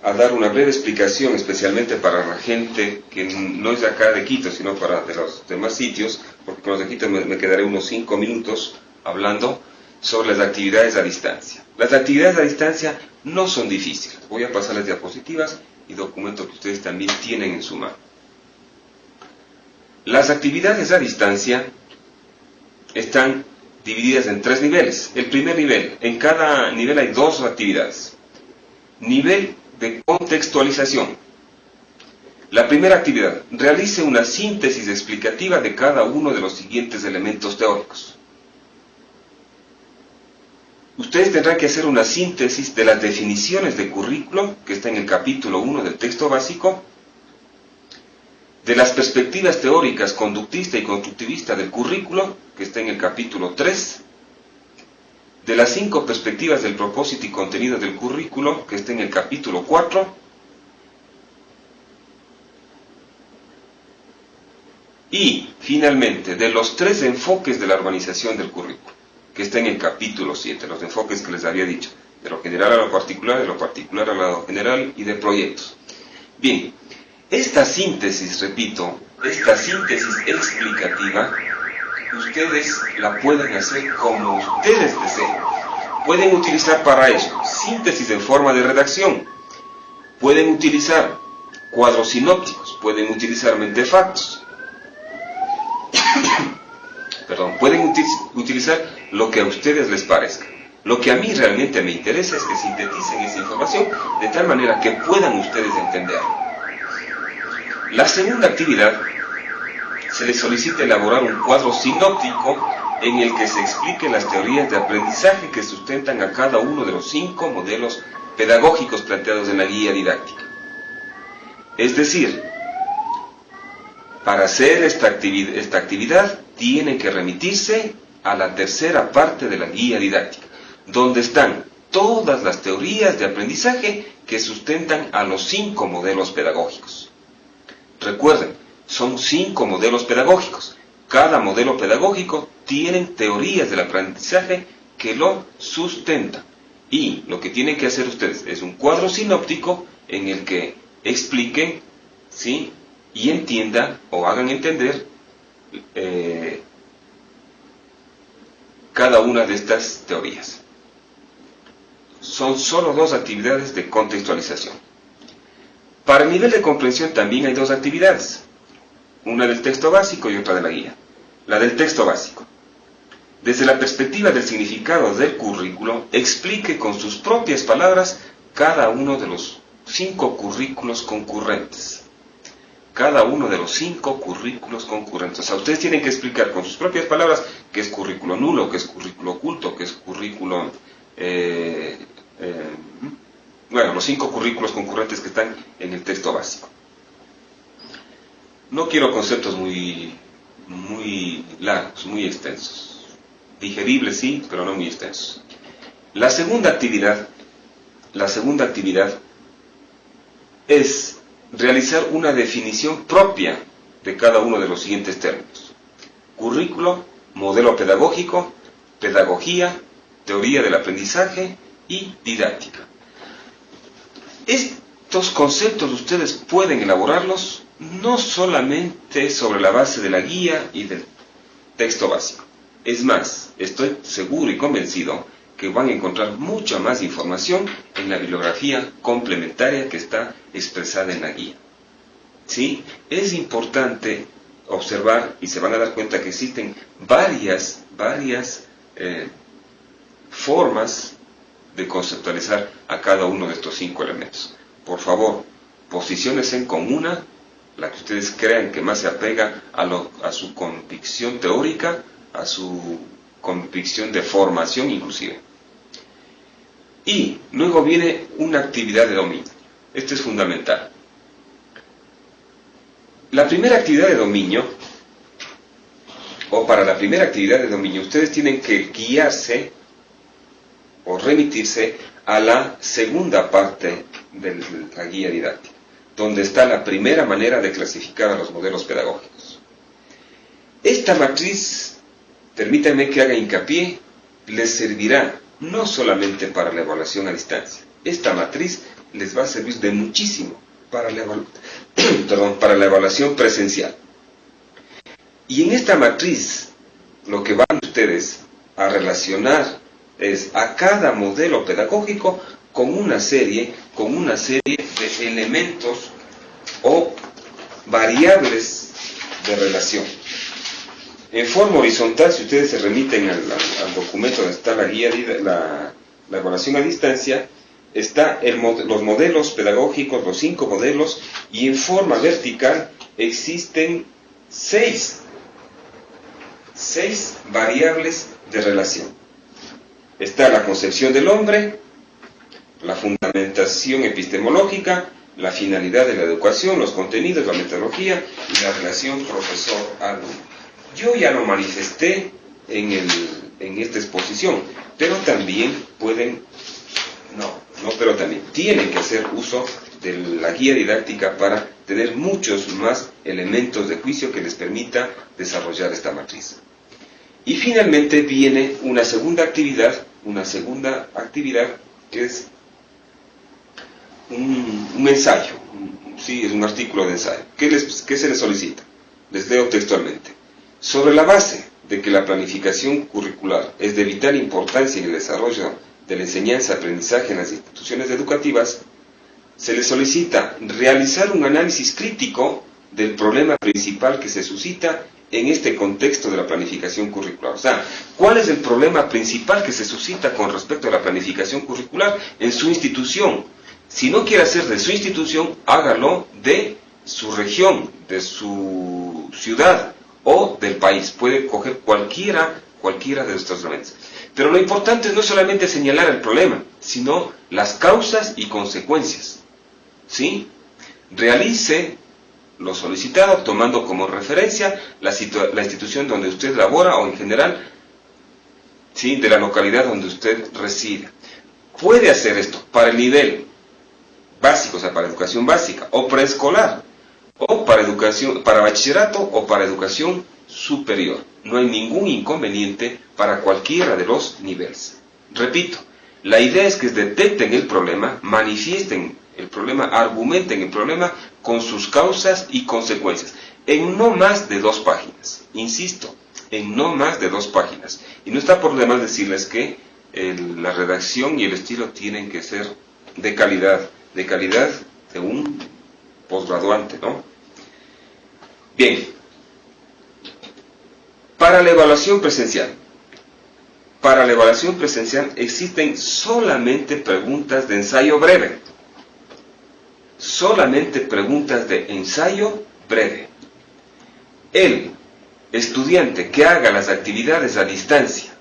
dar una breve explicación, especialmente para la gente que no es de acá de Quito, sino para de los demás sitios, porque con los de Quito me quedaré unos 5 minutos hablando sobre las actividades a distancia. Las actividades a distancia no son difíciles. Voy a pasar las diapositivas y documentos que ustedes también tienen en su mano. Las actividades a distancia están divididas en 3 niveles. El primer nivel, en cada nivel hay 2 actividades. Nivel de contextualización. La primera actividad, realice una síntesis explicativa de cada uno de los siguientes elementos teóricos. Ustedes tendrán que hacer una síntesis de las definiciones de currículo, que está en el capítulo 1 del texto básico, de las perspectivas teóricas conductista y constructivista del currículo, que está en el capítulo 3, de las 5 perspectivas del propósito y contenido del currículo, que está en el capítulo 4, y finalmente de los 3 enfoques de la organización del currículo, que está en el capítulo 7, los enfoques que les había dicho, de lo general a lo particular, de lo particular a lo general y de proyectos. Bien, esta síntesis, repito, esta síntesis explicativa, ustedes la pueden hacer como ustedes deseen. Pueden utilizar para eso síntesis en forma de redacción, pueden utilizar cuadros sinópticos, pueden utilizar mentefactos, pueden utilizar lo que a ustedes les parezca. Lo que a mí realmente me interesa es que sinteticen esa información de tal manera que puedan ustedes entenderla. La segunda actividad, se les solicita elaborar un cuadro sinóptico en el que se expliquen las teorías de aprendizaje que sustentan a cada uno de los 5 modelos pedagógicos planteados en la guía didáctica. Es decir, para hacer esta actividad tienen que remitirse a la tercera parte de la guía didáctica, donde están todas las teorías de aprendizaje que sustentan a los 5 modelos pedagógicos. Recuerden, son 5 modelos pedagógicos. Cada modelo pedagógico tiene teorías del aprendizaje que lo sustentan. Y lo que tienen que hacer ustedes es un cuadro sinóptico en el que expliquen, ¿sí?, y entiendan o hagan entender cada una de estas teorías. Son solo 2 actividades de contextualización. Para el nivel de comprensión también hay 2 actividades, una del texto básico y otra de la guía. La del texto básico. Desde la perspectiva del significado del currículo, explique con sus propias palabras cada uno de los 5 currículos concurrentes. Cada uno de los 5 currículos concurrentes. O sea, ustedes tienen que explicar con sus propias palabras qué es currículo nulo, qué es currículo oculto, qué es currículo... los 5 currículos concurrentes que están en el texto básico. No quiero conceptos muy largos, muy extensos. Digeribles sí, pero no muy extensos. La segunda actividad es realizar una definición propia de cada uno de los siguientes términos: currículo, modelo pedagógico, pedagogía, teoría del aprendizaje y didáctica. Estos conceptos ustedes pueden elaborarlos no solamente sobre la base de la guía y del texto básico. Es más, estoy seguro y convencido que van a encontrar mucha más información en la bibliografía complementaria que está expresada en la guía. ¿Sí? Es importante observar, y se van a dar cuenta que existen varias formas de conceptualizar a cada uno de estos 5 elementos. Por favor, posiciónense con una, la que ustedes crean que más se apega a su convicción teórica, a su convicción de formación inclusive. Y luego viene una actividad de dominio. Esto es fundamental. La primera actividad de dominio o para la primera actividad de dominio, ustedes tienen que guiarse o remitirse a la segunda parte de la guía didáctica, donde está la primera manera de clasificar a los modelos pedagógicos. Esta matriz, permítanme que haga hincapié, les servirá no solamente para la evaluación a distancia. Esta matriz les va a servir de muchísimo para la evaluación presencial. Y en esta matriz, lo que van ustedes a relacionar es a cada modelo pedagógico con una serie de elementos o variables de relación. En forma horizontal, si ustedes se remiten al documento donde está la guía, la evaluación a distancia, está los modelos pedagógicos, los 5 modelos, y en forma vertical existen 6 variables de relación. Está la concepción del hombre, la fundamentación epistemológica, la finalidad de la educación, los contenidos, la metodología y la relación profesor-alumno. Yo ya lo manifesté en esta exposición, pero también también tienen que hacer uso de la guía didáctica para tener muchos más elementos de juicio que les permita desarrollar esta matriz. Y finalmente viene una segunda actividad que es un ensayo, sí, es un artículo de ensayo. ¿Qué se les solicita? Les leo textualmente. Sobre la base de que la planificación curricular es de vital importancia en el desarrollo de la enseñanza-aprendizaje en las instituciones educativas, se les solicita realizar un análisis crítico del problema principal que se suscita en este contexto de la planificación curricular. O sea, ¿cuál es el problema principal que se suscita con respecto a la planificación curricular en su institución? Si no quiere hacer de su institución, hágalo de su región, de su ciudad o del país. Puede coger cualquiera de estos elementos. Pero lo importante no es solamente señalar el problema, sino las causas y consecuencias. ¿Sí? Realice lo solicitado tomando como referencia la institución donde usted labora o en general, ¿sí?, de la localidad donde usted reside. Puede hacer esto para el nivel básico, o sea, para educación básica, o preescolar, o para bachillerato o para educación superior. No hay ningún inconveniente para cualquiera de los niveles. Repito, la idea es que detecten el problema, manifiesten el problema, argumenten el problema con sus causas y consecuencias, en no más de 2 páginas. Insisto, en no más de 2 páginas. Y no está por demás decirles que la redacción y el estilo tienen que ser de calidad de un posgraduante, ¿no? Bien, para la evaluación presencial. Para la evaluación presencial existen solamente preguntas de ensayo breve. Solamente preguntas de ensayo breve. El estudiante que haga las actividades a distancia,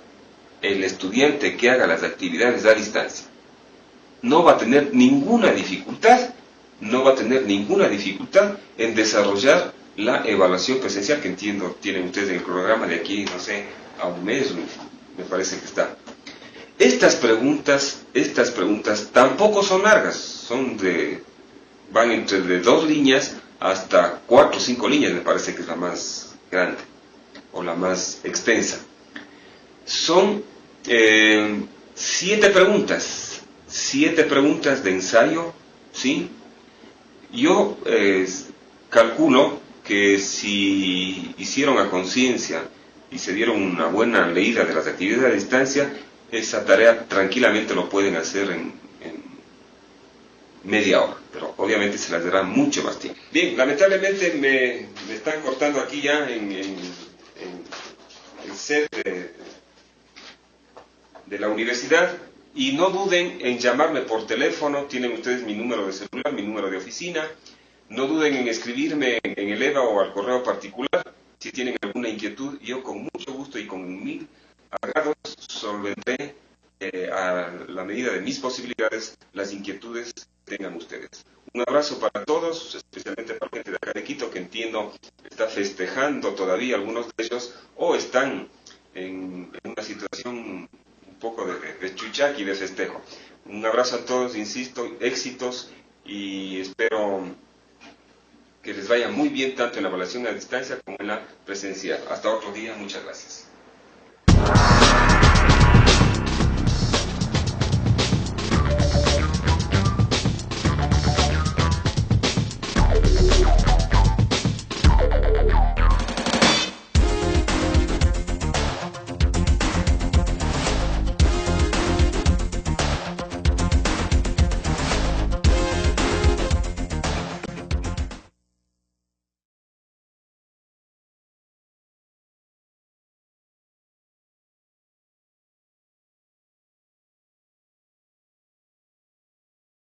no va a tener ninguna dificultad en desarrollar la evaluación presencial, que entiendo tienen ustedes en el programa de aquí, no sé, a un mes, me parece que está. Estas preguntas tampoco son largas, van entre de 2 líneas hasta 4 o 5 líneas, me parece que es la más grande o la más extensa. Son 7 preguntas de ensayo, ¿sí? Yo calculo que si hicieron a conciencia y se dieron una buena leída de las actividades a distancia, esa tarea tranquilamente lo pueden hacer en media hora, pero obviamente se les dará mucho más tiempo. Bien, lamentablemente me están cortando aquí ya en el set de la universidad, y no duden en llamarme por teléfono. Tienen ustedes mi número de celular, mi número de oficina. No duden en escribirme en el EVA o al correo particular si tienen alguna inquietud. Yo con mucho gusto y con 1000 agrado solventaré a la medida de mis posibilidades las inquietudes que tengan ustedes. Un abrazo para todos, especialmente para la gente de acá de Quito, que entiendo está está festejando todavía algunos de ellos, o están en una situación un poco de chuchaqui, de festejo. Un abrazo a todos, insisto, éxitos, y espero que les vaya muy bien tanto en la evaluación a distancia como en la presencial. Hasta otro día, muchas gracias.